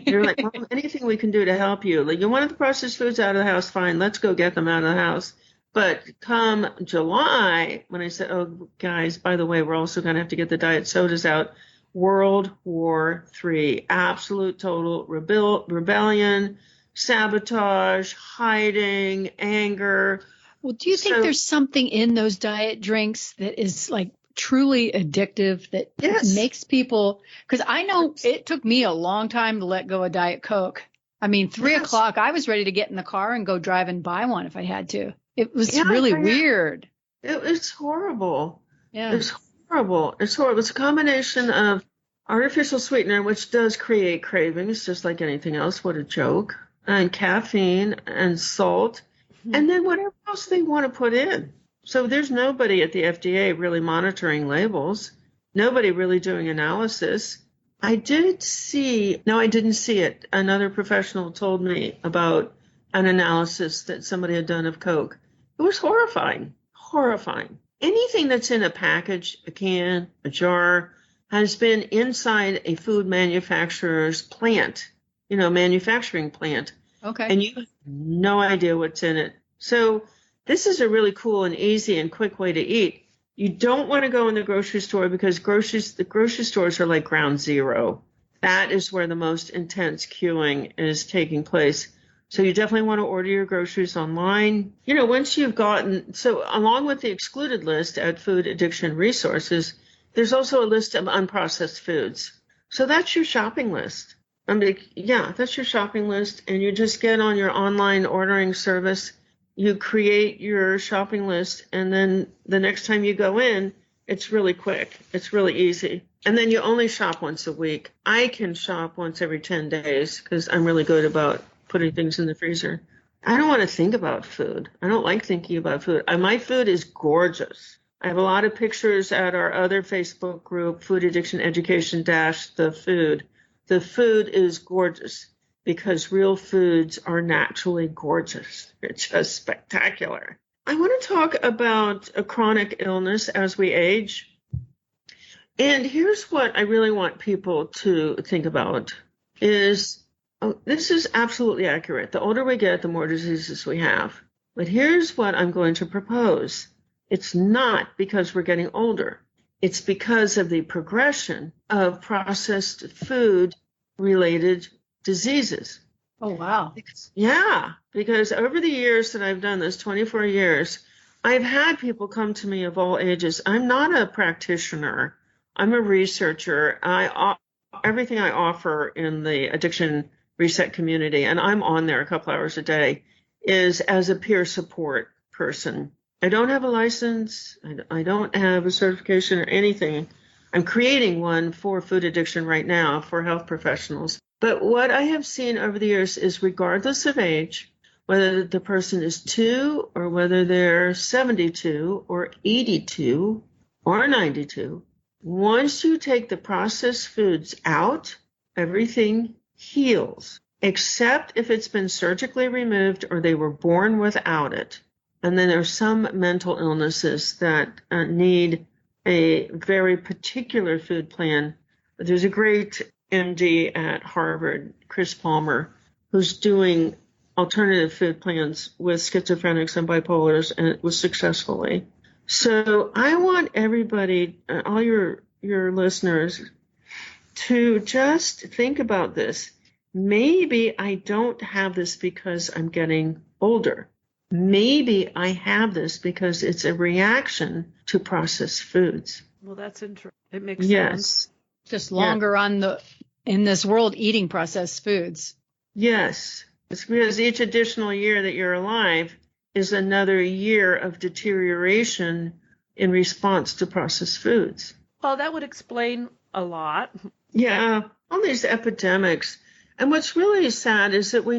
They're like, Mom, anything we can do to help you. Like, you wanted the processed foods out of the house? Fine, let's go get them out of the house. But come July, when I said, oh, guys, by the way, we're also going to have to get the diet sodas out, World War III, absolute total rebellion, sabotage, hiding, anger. Well, do you think there's something in those diet drinks that is like truly addictive that makes people, because I know it took me a long time to let go of Diet Coke. I mean, 3 o'clock, I was ready to get in the car and go drive and buy one if I had to. It was really weird. It's horrible. Yeah. It's horrible. It's horrible. It's a combination of artificial sweetener, which does create cravings, just like anything else. What a joke. And caffeine and salt, and then whatever else they want to put in. So there's nobody at the FDA really monitoring labels, nobody really doing analysis. I didn't see it. Another professional told me about an analysis that somebody had done of Coke. It was horrifying. Anything that's in a package, a can, a jar, has been inside a food manufacturer's plant, manufacturing plant. Okay. And you have no idea what's in it. So this is a really cool and easy and quick way to eat. You don't want to go in the grocery store because the grocery stores are like ground zero. That is where the most intense queuing is taking place. So you definitely want to order your groceries online. Once you've along with the excluded list at Food Addiction Resources, there's also a list of unprocessed foods. So that's your shopping list. That's your shopping list. And you just get on your online ordering service. You create your shopping list. And then the next time you go in, it's really quick. It's really easy. And then you only shop once a week. I can shop once every 10 days because I'm really good about putting things in the freezer. I don't want to think about food. I don't like thinking about food. My food is gorgeous. I have a lot of pictures at our other Facebook group, Food Addiction Education - The Food. The food is gorgeous because real foods are naturally gorgeous. They're just spectacular. I want to talk about a chronic illness as we age. And here's what I really want people to think about is, this is absolutely accurate. The older we get, the more diseases we have. But here's what I'm going to propose. It's not because we're getting older. It's because of the progression of processed food-related diseases. Oh, wow. Because over the years that I've done this, 24 years, I've had people come to me of all ages. I'm not a practitioner. I'm a researcher. Everything I offer in the addiction reset community, and I'm on there a couple hours a day, is as a peer support person. I don't have a license. I don't have a certification or anything. I'm creating one for food addiction right now for health professionals. But what I have seen over the years is regardless of age, whether the person is 2 or whether they're 72 or 82 or 92, once you take the processed foods out, everything heals, except if it's been surgically removed or they were born without it. And then there's some mental illnesses that need a very particular food plan. There's a great MD at Harvard, Chris Palmer, who's doing alternative food plans with schizophrenics and bipolars, and it was successfully. So I want everybody, all your listeners, to just think about this. Maybe I don't have this because I'm getting older. Maybe I have this because it's a reaction to processed foods. Well, that's interesting. It makes Yes. sense. Just longer in this world eating processed foods. Yes. It's because each additional year that you're alive is another year of deterioration in response to processed foods. Well, that would explain a lot. Yeah, all these epidemics. And what's really sad is that we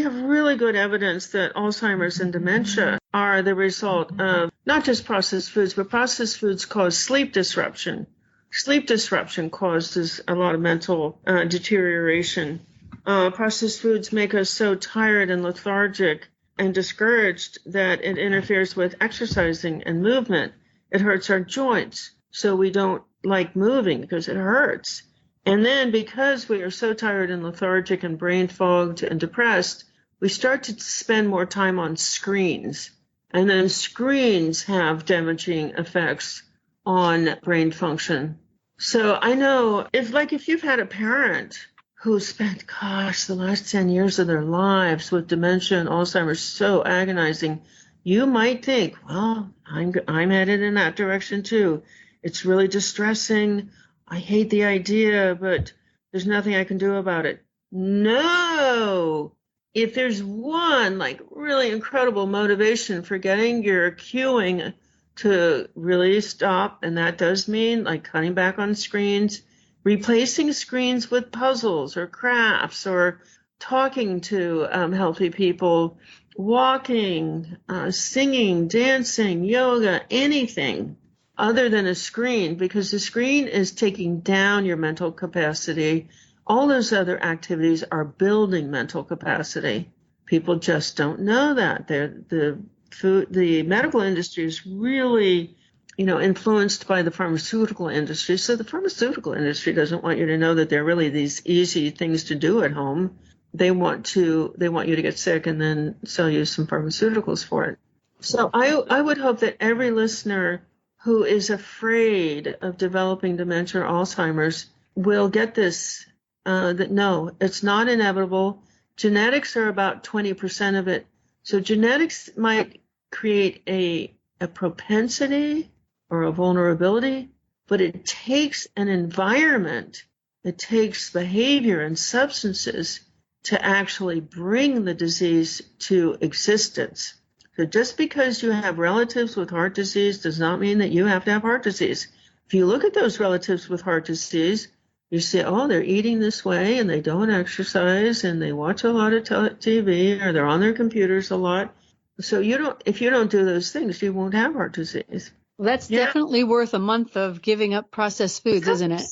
have really good evidence that Alzheimer's and dementia are the result of not just processed foods, but processed foods cause sleep disruption. Sleep disruption causes a lot of mental deterioration. Processed foods make us so tired and lethargic and discouraged that it interferes with exercising and movement. It hurts our joints, so we don't like moving because it hurts. And then because we are so tired and lethargic and brain fogged and depressed, we start to spend more time on screens. And then screens have damaging effects on brain function. So I know if you've had a parent who spent, the last 10 years of their lives with dementia and Alzheimer's so agonizing, you might think, well, I'm headed in that direction too. It's really distressing. I hate the idea, but there's nothing I can do about it. No. If there's one really incredible motivation for getting your cueing to really stop, and that does mean cutting back on screens, replacing screens with puzzles or crafts or talking to healthy people, walking, singing, dancing, yoga, anything other than a screen, because the screen is taking down your mental capacity. All those other activities are building mental capacity. People just don't know that. The medical industry is really, influenced by the pharmaceutical industry. So the pharmaceutical industry doesn't want you to know that there are really these easy things to do at home. They want you to get sick and then sell you some pharmaceuticals for it. So I would hope that every listener who is afraid of developing dementia or Alzheimer's will get this, that no, it's not inevitable. Genetics are about 20% of it. So genetics might create a propensity or a vulnerability, but it takes an environment, it takes behavior and substances to actually bring the disease to existence. So just because you have relatives with heart disease does not mean that you have to have heart disease. If you look at those relatives with heart disease, you say, oh, they're eating this way and they don't exercise and they watch a lot of TV or they're on their computers a lot. So if you don't do those things, you won't have heart disease. Well, that's definitely worth a month of giving up processed foods, isn't it?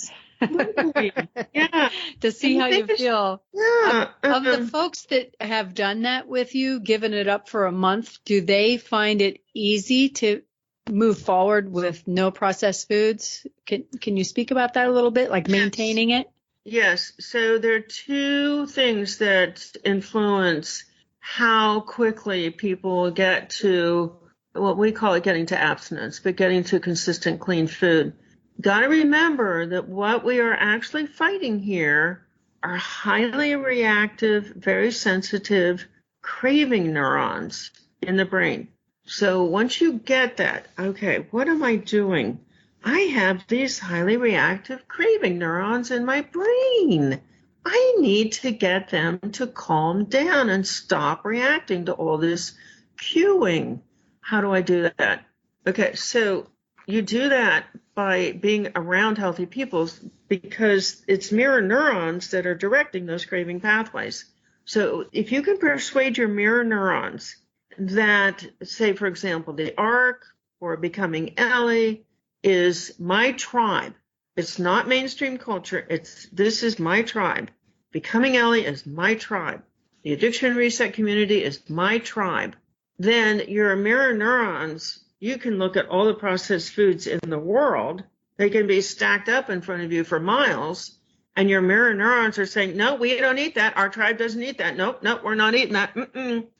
Yeah. To see how you feel. Yeah. Of the folks that have done that with you, given it up for a month, do they find it easy to move forward with no processed foods? Can you speak about that a little bit, maintaining it? Yes. So there are two things that influence how quickly people get to what we call it getting to abstinence, but getting to consistent clean food. Got to remember that what we are actually fighting here are highly reactive, very sensitive craving neurons in the brain. So once you get that, okay, what am I doing? I have these highly reactive craving neurons in my brain. I need to get them to calm down and stop reacting to all this cueing. How do I do that? Okay, so you do that by being around healthy people because it's mirror neurons that are directing those craving pathways. So if you can persuade your mirror neurons that, say, for example, the ARC or Becoming Ellie is my tribe. It's not mainstream culture. This is my tribe. Becoming Ellie is my tribe. The Addiction Reset community is my tribe. Then your mirror neurons, you can look at all the processed foods in the world. They can be stacked up in front of you for miles. And your mirror neurons are saying, no, we don't eat that. Our tribe doesn't eat that. Nope, we're not eating that.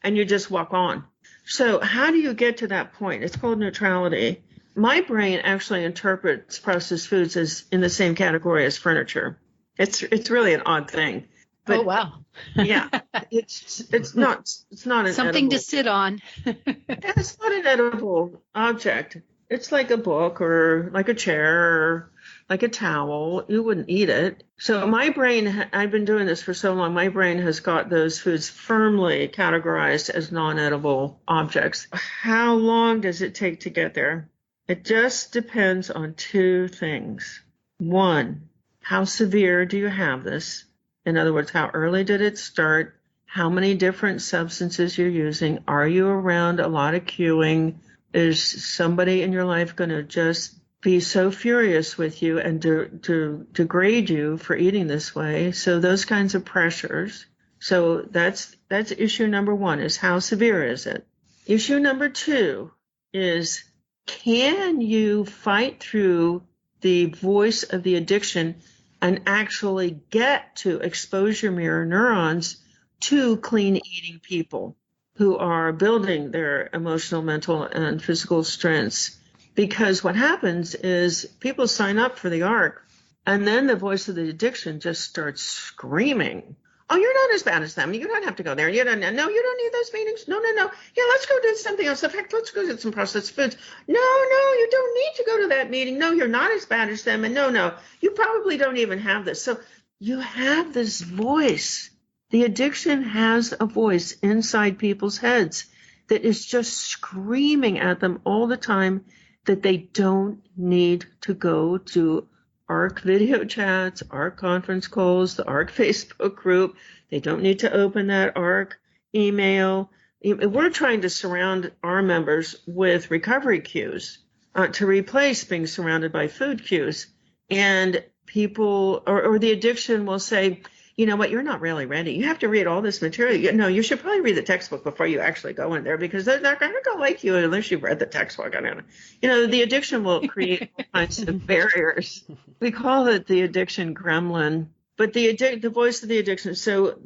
And you just walk on. So how do you get to that point? It's called neutrality. my brain actually interprets processed foods as in the same category as furniture. It's really an odd thing. But oh, wow. yeah, it's not an Something edible. to sit on. It's not an edible object. It's like a book or like a chair or like a towel. You wouldn't eat it. So my brain, I've been doing this for so long, my brain has got those foods firmly categorized as non-edible objects. How long does it take to get there? It just depends on two things. One, how severe do you have this? In other words, how early did it start? How many different substances you're using? Are you around a lot of queuing? Is somebody in your life going to just be so furious with you and to degrade you for eating this way? So those kinds of pressures. So that's issue number one, is how severe is it? Issue number two is, can you fight through the voice of the addiction and actually get to exposure mirror neurons to clean eating people who are building their emotional, mental, and physical strengths? Because what happens is people sign up for the ARC, and then the voice of the addiction just starts screaming, oh, you're not as bad as them. You don't have to go there. You don't need those meetings. No. Yeah, let's go do something else. In fact, let's go get some processed foods. No, you don't need to go to that meeting. No, you're not as bad as them. And no, you probably don't even have this. So you have this voice. The addiction has a voice inside people's heads that is just screaming at them all the time that they don't need to go to ARC video chats, ARC conference calls, the ARC Facebook group. They don't need to open that ARC email. We're trying to surround our members with recovery cues to replace being surrounded by food cues. And people, or the addiction will say, you know what, you're not really ready. You have to read all this material. No, you should probably read the textbook before you actually go in there, because they're not going to like you unless you've read the textbook. The addiction will create all kinds of barriers. We call it the addiction gremlin, but the voice of the addiction. So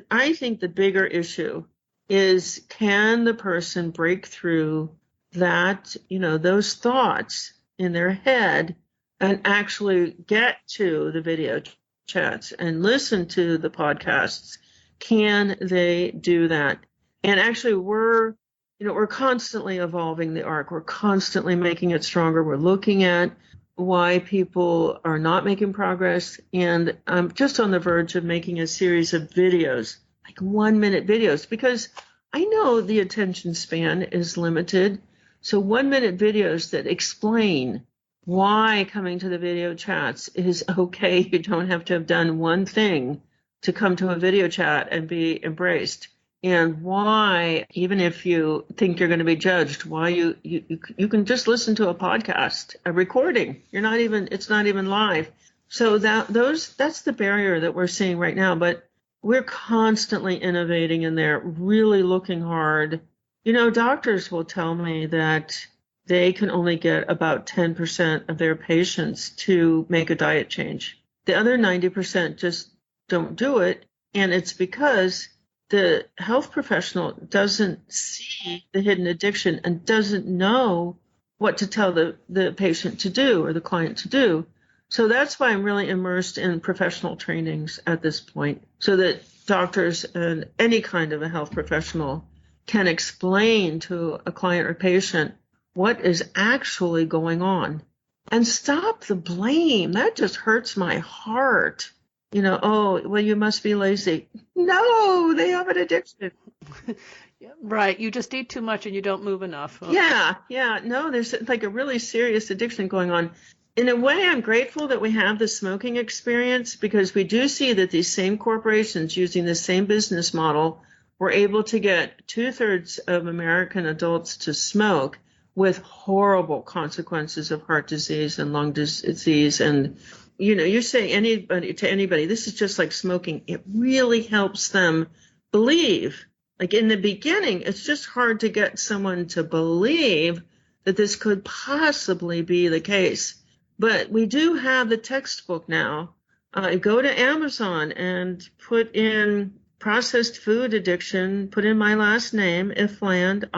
I think the bigger issue is, can the person break through that, those thoughts in their head and actually get to the video chats and listen to the podcasts? Can they do that? And actually, we're constantly evolving the ARC. We're constantly making it stronger. We're looking at why people are not making progress. And I'm just on the verge of making a series of videos, like 1-minute videos, because I know the attention span is limited. So 1-minute videos that explain why coming to the video chats is okay. You don't have to have done one thing to come to a video chat and be embraced. And why, even if you think you're going to be judged, why you can just listen to a podcast, a recording. It's not even live. So that's the barrier that we're seeing right now. But we're constantly innovating in there, really looking hard. Doctors will tell me that they can only get about 10% of their patients to make a diet change. The other 90% just don't do it. And it's because the health professional doesn't see the hidden addiction and doesn't know what to tell the patient to do or the client to do. So that's why I'm really immersed in professional trainings at this point, so that doctors and any kind of a health professional can explain to a client or patient what is actually going on, and stop the blame. That just hurts my heart. Oh, well, you must be lazy. No, they have an addiction. Right. You just eat too much and you don't move enough. Yeah. No, there's like a really serious addiction going on. In a way, I'm grateful that we have the smoking experience, because we do see that these same corporations using the same business model were able to get 2/3 of American adults to smoke, with horrible consequences of heart disease and lung disease. And, you say to anybody, this is just like smoking. It really helps them believe. Like in the beginning, it's just hard to get someone to believe that this could possibly be the case. But we do have the textbook now. Go to Amazon and put in processed food addiction, put in my last name, Ifland,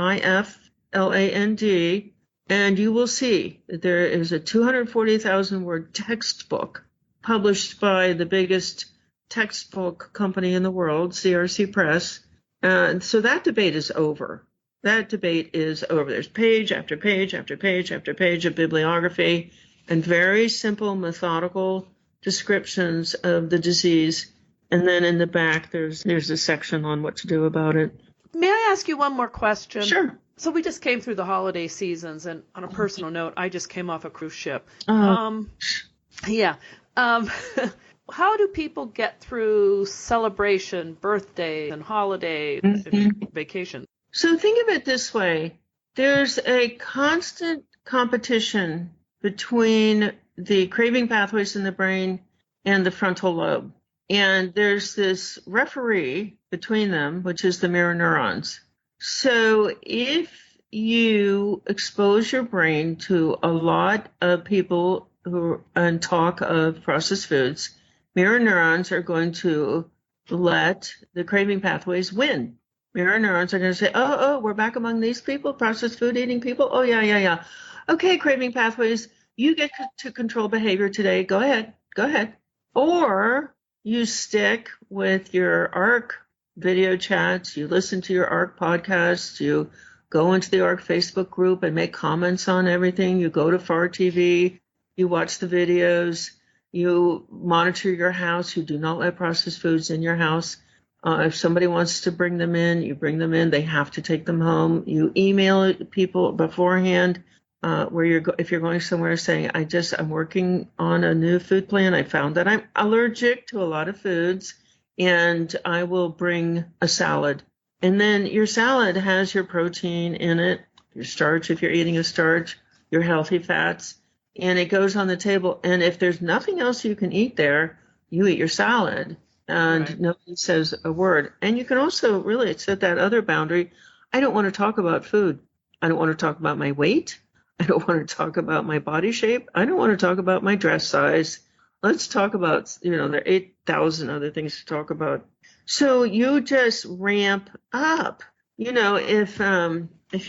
IFLAND, and you will see that there is a 240,000 word textbook published by the biggest textbook company in the world, CRC Press. So that debate is over. That debate is over. There's page after page after page after page of bibliography and very simple, methodical descriptions of the disease. And then in the back, there's a section on what to do about it. May I ask you one more question? Sure. So we just came through the holiday seasons, and on a personal note, I just came off a cruise ship. Yeah. How do people get through celebration, birthdays, and holidays, and vacation? So think of it this way. There's a constant competition between the craving pathways in the brain and the frontal lobe. And there's this referee between them, which is the mirror neurons. So if you expose your brain to a lot of people who and talk of processed foods, mirror neurons are going to let the craving pathways win. Mirror neurons are going to say, oh, we're back among these people, processed food eating people. Oh, yeah. Okay, craving pathways, you get to control behavior today. Go ahead. Or you stick with your ARC video chats, you listen to your ARC podcasts, you go into the ARC Facebook group and make comments on everything, you go to FAR TV, you watch the videos, you monitor your house, you do not let processed foods in your house. If somebody wants to bring them in, you bring them in, they have to take them home. You email people beforehand if you're going somewhere saying, I'm working on a new food plan. I found that I'm allergic to a lot of foods, and I will bring a salad. And then your salad has your protein in it, your starch if you're eating a starch, your healthy fats, and it goes on the table. And if there's nothing else you can eat there, you eat your salad, and right. Nobody says a word. And you can also really set that other boundary. I don't want to talk about food. I don't want to talk about my weight. I don't want to talk about my body shape. I don't want to talk about my dress size. Let's talk about, there are 8,000 other things to talk about. So you just ramp up. If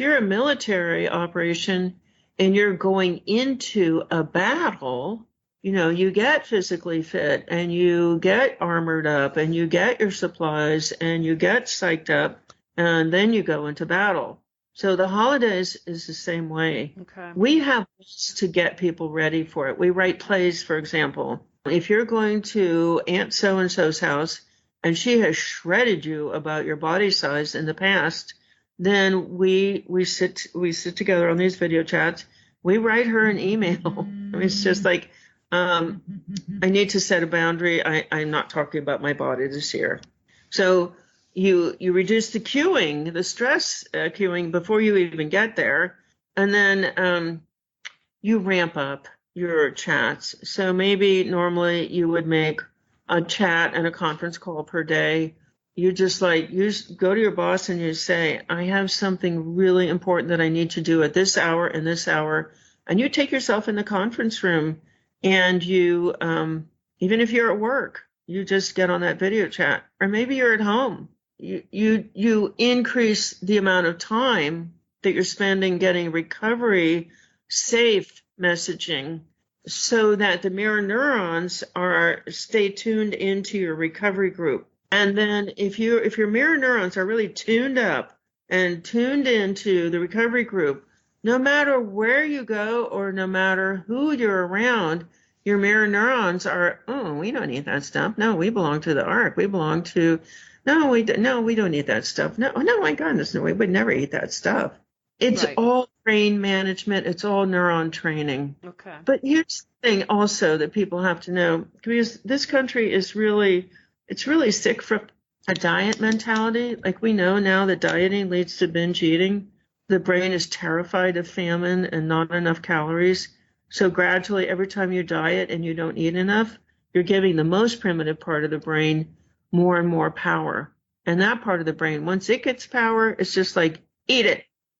you're a military operation and you're going into a battle, you get physically fit and you get armored up and you get your supplies and you get psyched up and then you go into battle. So the holidays is the same way. Okay. We have ways to get people ready for it. We write plays, for example. If you're going to Aunt So-and-so's house and she has shredded you about your body size in the past, then we sit together on these video chats. We write her an email. I mean, it's just like, I need to set a boundary. I'm not talking about my body this year. So you reduce the cueing, the stress cueing before you even get there. And then you ramp up your chats. So maybe normally you would make a chat and a conference call per day. You just go to your boss and you say, I have something really important that I need to do at this hour and this hour. And you take yourself in the conference room and you, even if you're at work, you just get on that video chat, or maybe you're at home. You increase the amount of time that you're spending getting recovery safe messaging so that the mirror neurons stay tuned into your recovery group. And then if your mirror neurons are really tuned up and tuned into the recovery group, no matter where you go or no matter who you're around, your mirror neurons are, we don't need that stuff. No, we belong to the ARC. We belong to, we don't eat that stuff. No, my goodness, no, we would never eat that stuff. It's right. All brain management. It's all neuron training. Okay. But here's the thing also that people have to know, because this country is really sick from a diet mentality. Like we know now that dieting leads to binge eating. The brain is terrified of famine and not enough calories. So gradually, every time you diet and you don't eat enough, you're giving the most primitive part of the brain more and more power. And that part of the brain, once it gets power, it's just like, eat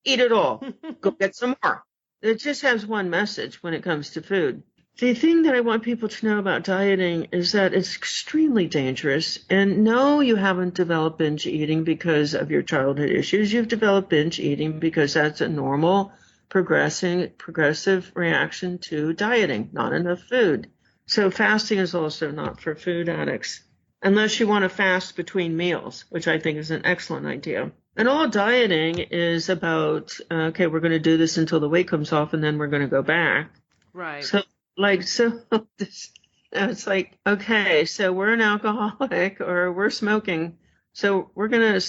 it all, go get some more. It just has one message when it comes to food. The thing that I want people to know about dieting is that it's extremely dangerous. And no, you haven't developed binge eating because of your childhood issues. You've developed binge eating because that's a normal progressive reaction to dieting, not enough food. So fasting is also not for food addicts, unless you want to fast between meals, which I think is an excellent idea. And all dieting is about, okay, we're going to do this until the weight comes off and then we're going to go back. Right. So it's like, okay, so we're an alcoholic or we're smoking. So we're going to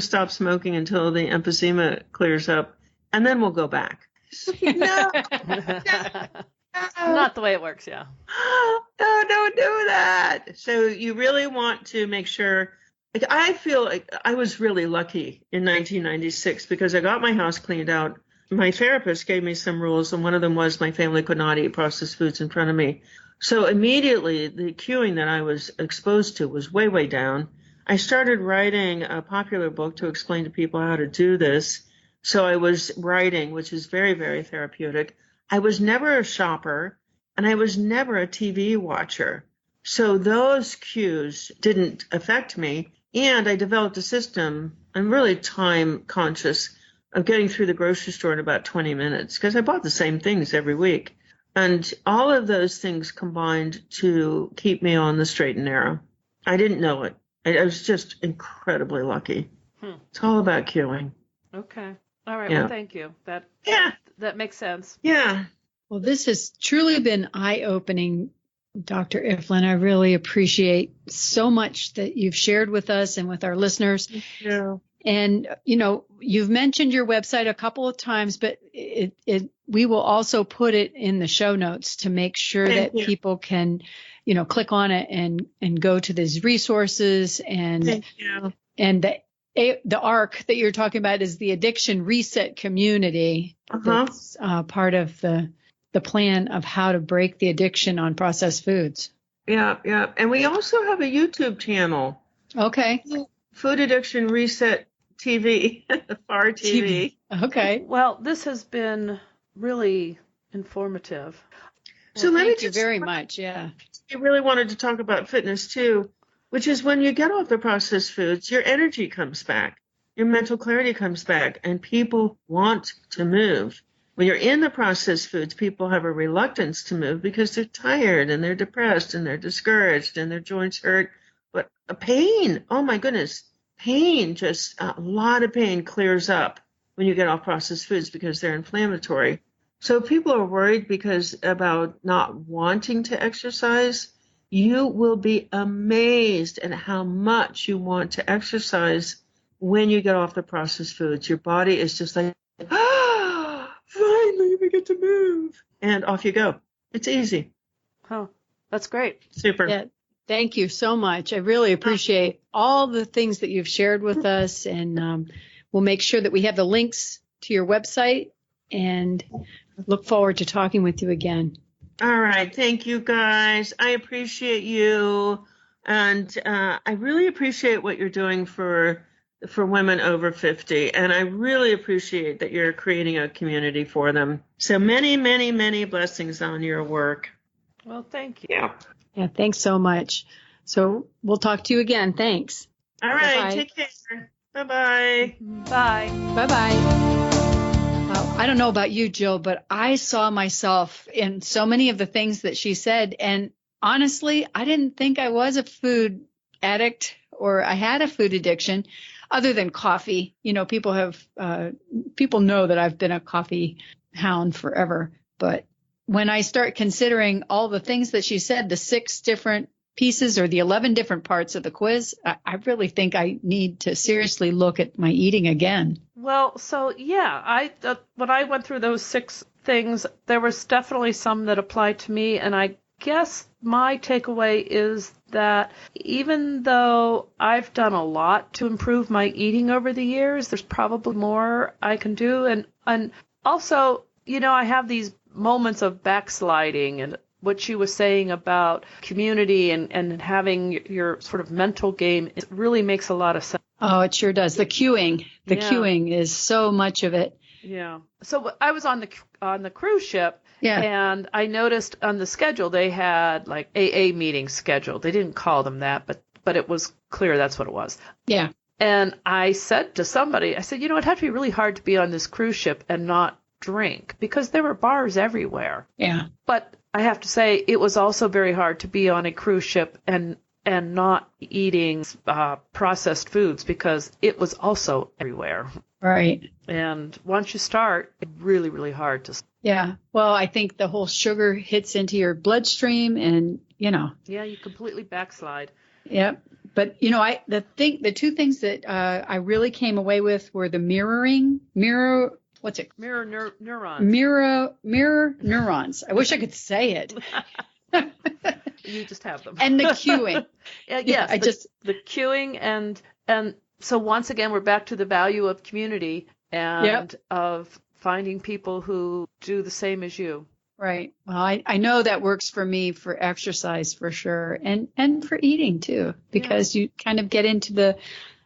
stop smoking until the emphysema clears up and then we'll go back. No. Not the way it works, yeah. No, don't do that. So you really want to make sure. Like, I feel like I was really lucky in 1996 because I got my house cleaned out. My therapist gave me some rules, and one of them was my family could not eat processed foods in front of me. So immediately the cueing that I was exposed to was way, way down. I started writing a popular book to explain to people how to do this. So I was writing, which is very, very therapeutic. I was never a shopper, and I was never a TV watcher. So those cues didn't affect me. And I developed a system, I'm really time conscious, of getting through the grocery store in about 20 minutes because I bought the same things every week. And all of those things combined to keep me on the straight and narrow. I didn't know it. I was just incredibly lucky. It's all about cueing. Okay. All right. Yeah. Well, thank you. That makes sense. Yeah. Well, this has truly been eye-opening, Dr. Ifland. I really appreciate so much that you've shared with us and with our listeners. Yeah. And, you've mentioned your website a couple of times, but we will also put it in the show notes to make sure that people can, click on it and go to these resources. And Thank you. And the ARC that you're talking about is the Addiction Reset Community. That's part of the plan of how to break the addiction on processed foods. Yeah, yeah. And we also have a YouTube channel. Okay. Food Addiction Reset TV, FAR TV. Okay. Well, this has been really informative. So thank you very much. Yeah. I really wanted to talk about fitness too, which is when you get off the processed foods, your energy comes back, your mental clarity comes back, and people want to move. When you're in the processed foods, people have a reluctance to move because they're tired and they're depressed and they're discouraged and their joints hurt. But a pain, oh my goodness, pain, just a lot of pain clears up when you get off processed foods because they're inflammatory. So people are worried about not wanting to exercise. You will be amazed at how much you want to exercise when you get off the processed foods. Your body is just like, finally we get to move. And off you go. It's easy. Oh, that's great. Super. Yeah. Thank you so much. I really appreciate all the things that you've shared with us. And we'll make sure that we have the links to your website and look forward to talking with you again. All right. Thank you, guys. I appreciate you. And I really appreciate what you're doing for women over 50. And I really appreciate that you're creating a community for them. So many, many, many blessings on your work. Well, thank you. Yeah. Yeah, thanks so much. So we'll talk to you again. Thanks. All right. Bye-bye. Take care. Bye-bye. Bye. Bye-bye. I don't know about you, Jill, but I saw myself in so many of the things that she said. And honestly, I didn't think I was a food addict or I had a food addiction other than coffee. People know that I've been a coffee hound forever. But when I start considering all the things that she said, the 6 different pieces or the 11 different parts of the quiz, I really think I need to seriously look at my eating again. Well, so yeah, when I went through those 6 things, there was definitely some that applied to me, and I guess my takeaway is that even though I've done a lot to improve my eating over the years, there's probably more I can do, and also, I have these moments of backsliding, and what she was saying about community and having your sort of mental game, it really makes a lot of sense. Oh, it sure does. The cueing is so much of it. Yeah. So I was on the cruise ship, yeah, and I noticed on the schedule they had like AA meetings scheduled. They didn't call them that, but it was clear that's what it was. Yeah. And I said to somebody, I said, it'd have to be really hard to be on this cruise ship and not drink because there were bars everywhere. Yeah. But I have to say it was also very hard to be on a cruise ship and not eating processed foods because it was also everywhere. Right. And once you start, it's really, really hard to. Yeah. Well, I think the whole sugar hits into your bloodstream and, Yeah, you completely backslide. Yep. But, the two things that I really came away with were the what's it? Mirror neurons. Mirror neurons. I wish I could say it. You just have them. And the cueing. Yes, the cueing and so once again we're back to the value of community and of finding people who do the same as you. Right. Well, I know that works for me for exercise for sure and for eating too, because you kind of get into the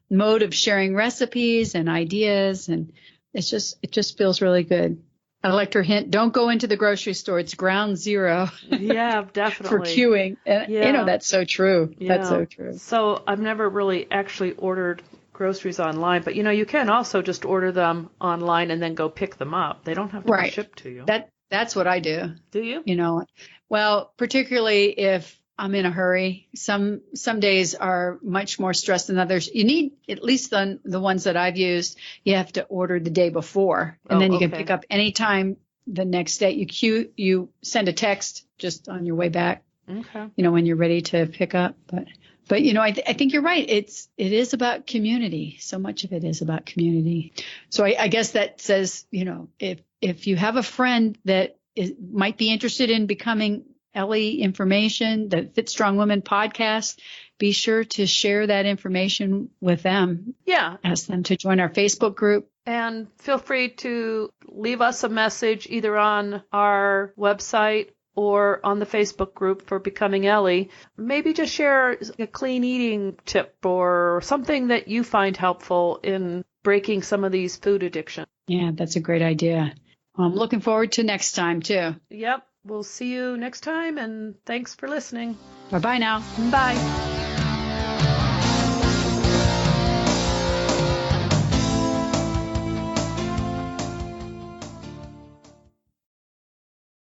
mode of sharing recipes and ideas, and it just feels really good. Electra hint, don't go into the grocery store. It's ground zero. Yeah, definitely. For queuing. And, that's so true. Yeah. That's so true. So I've never really actually ordered groceries online, but you can also just order them online and then go pick them up. They don't have to be shipped to you. That's what I do. Do you? Well, particularly if I'm in a hurry. Some days are much more stressed than others. You need, at least the ones that I've used, you have to order the day before, and then you can pick up anytime the next day. You send a text just on your way back. Okay. When you're ready to pick up. But I think you're right. It is about community. So much of it is about community. So I guess that says, if you have a friend that might be interested in becoming Ellie information, the Fit Strong Women podcast, be sure to share that information with them. Yeah. Ask them to join our Facebook group. And feel free to leave us a message either on our website or on the Facebook group for Becoming Ellie. Maybe just share a clean eating tip or something that you find helpful in breaking some of these food addictions. Yeah, that's a great idea. I'm looking forward to next time, too. Yep. We'll see you next time, and thanks for listening. Bye-bye now. Bye.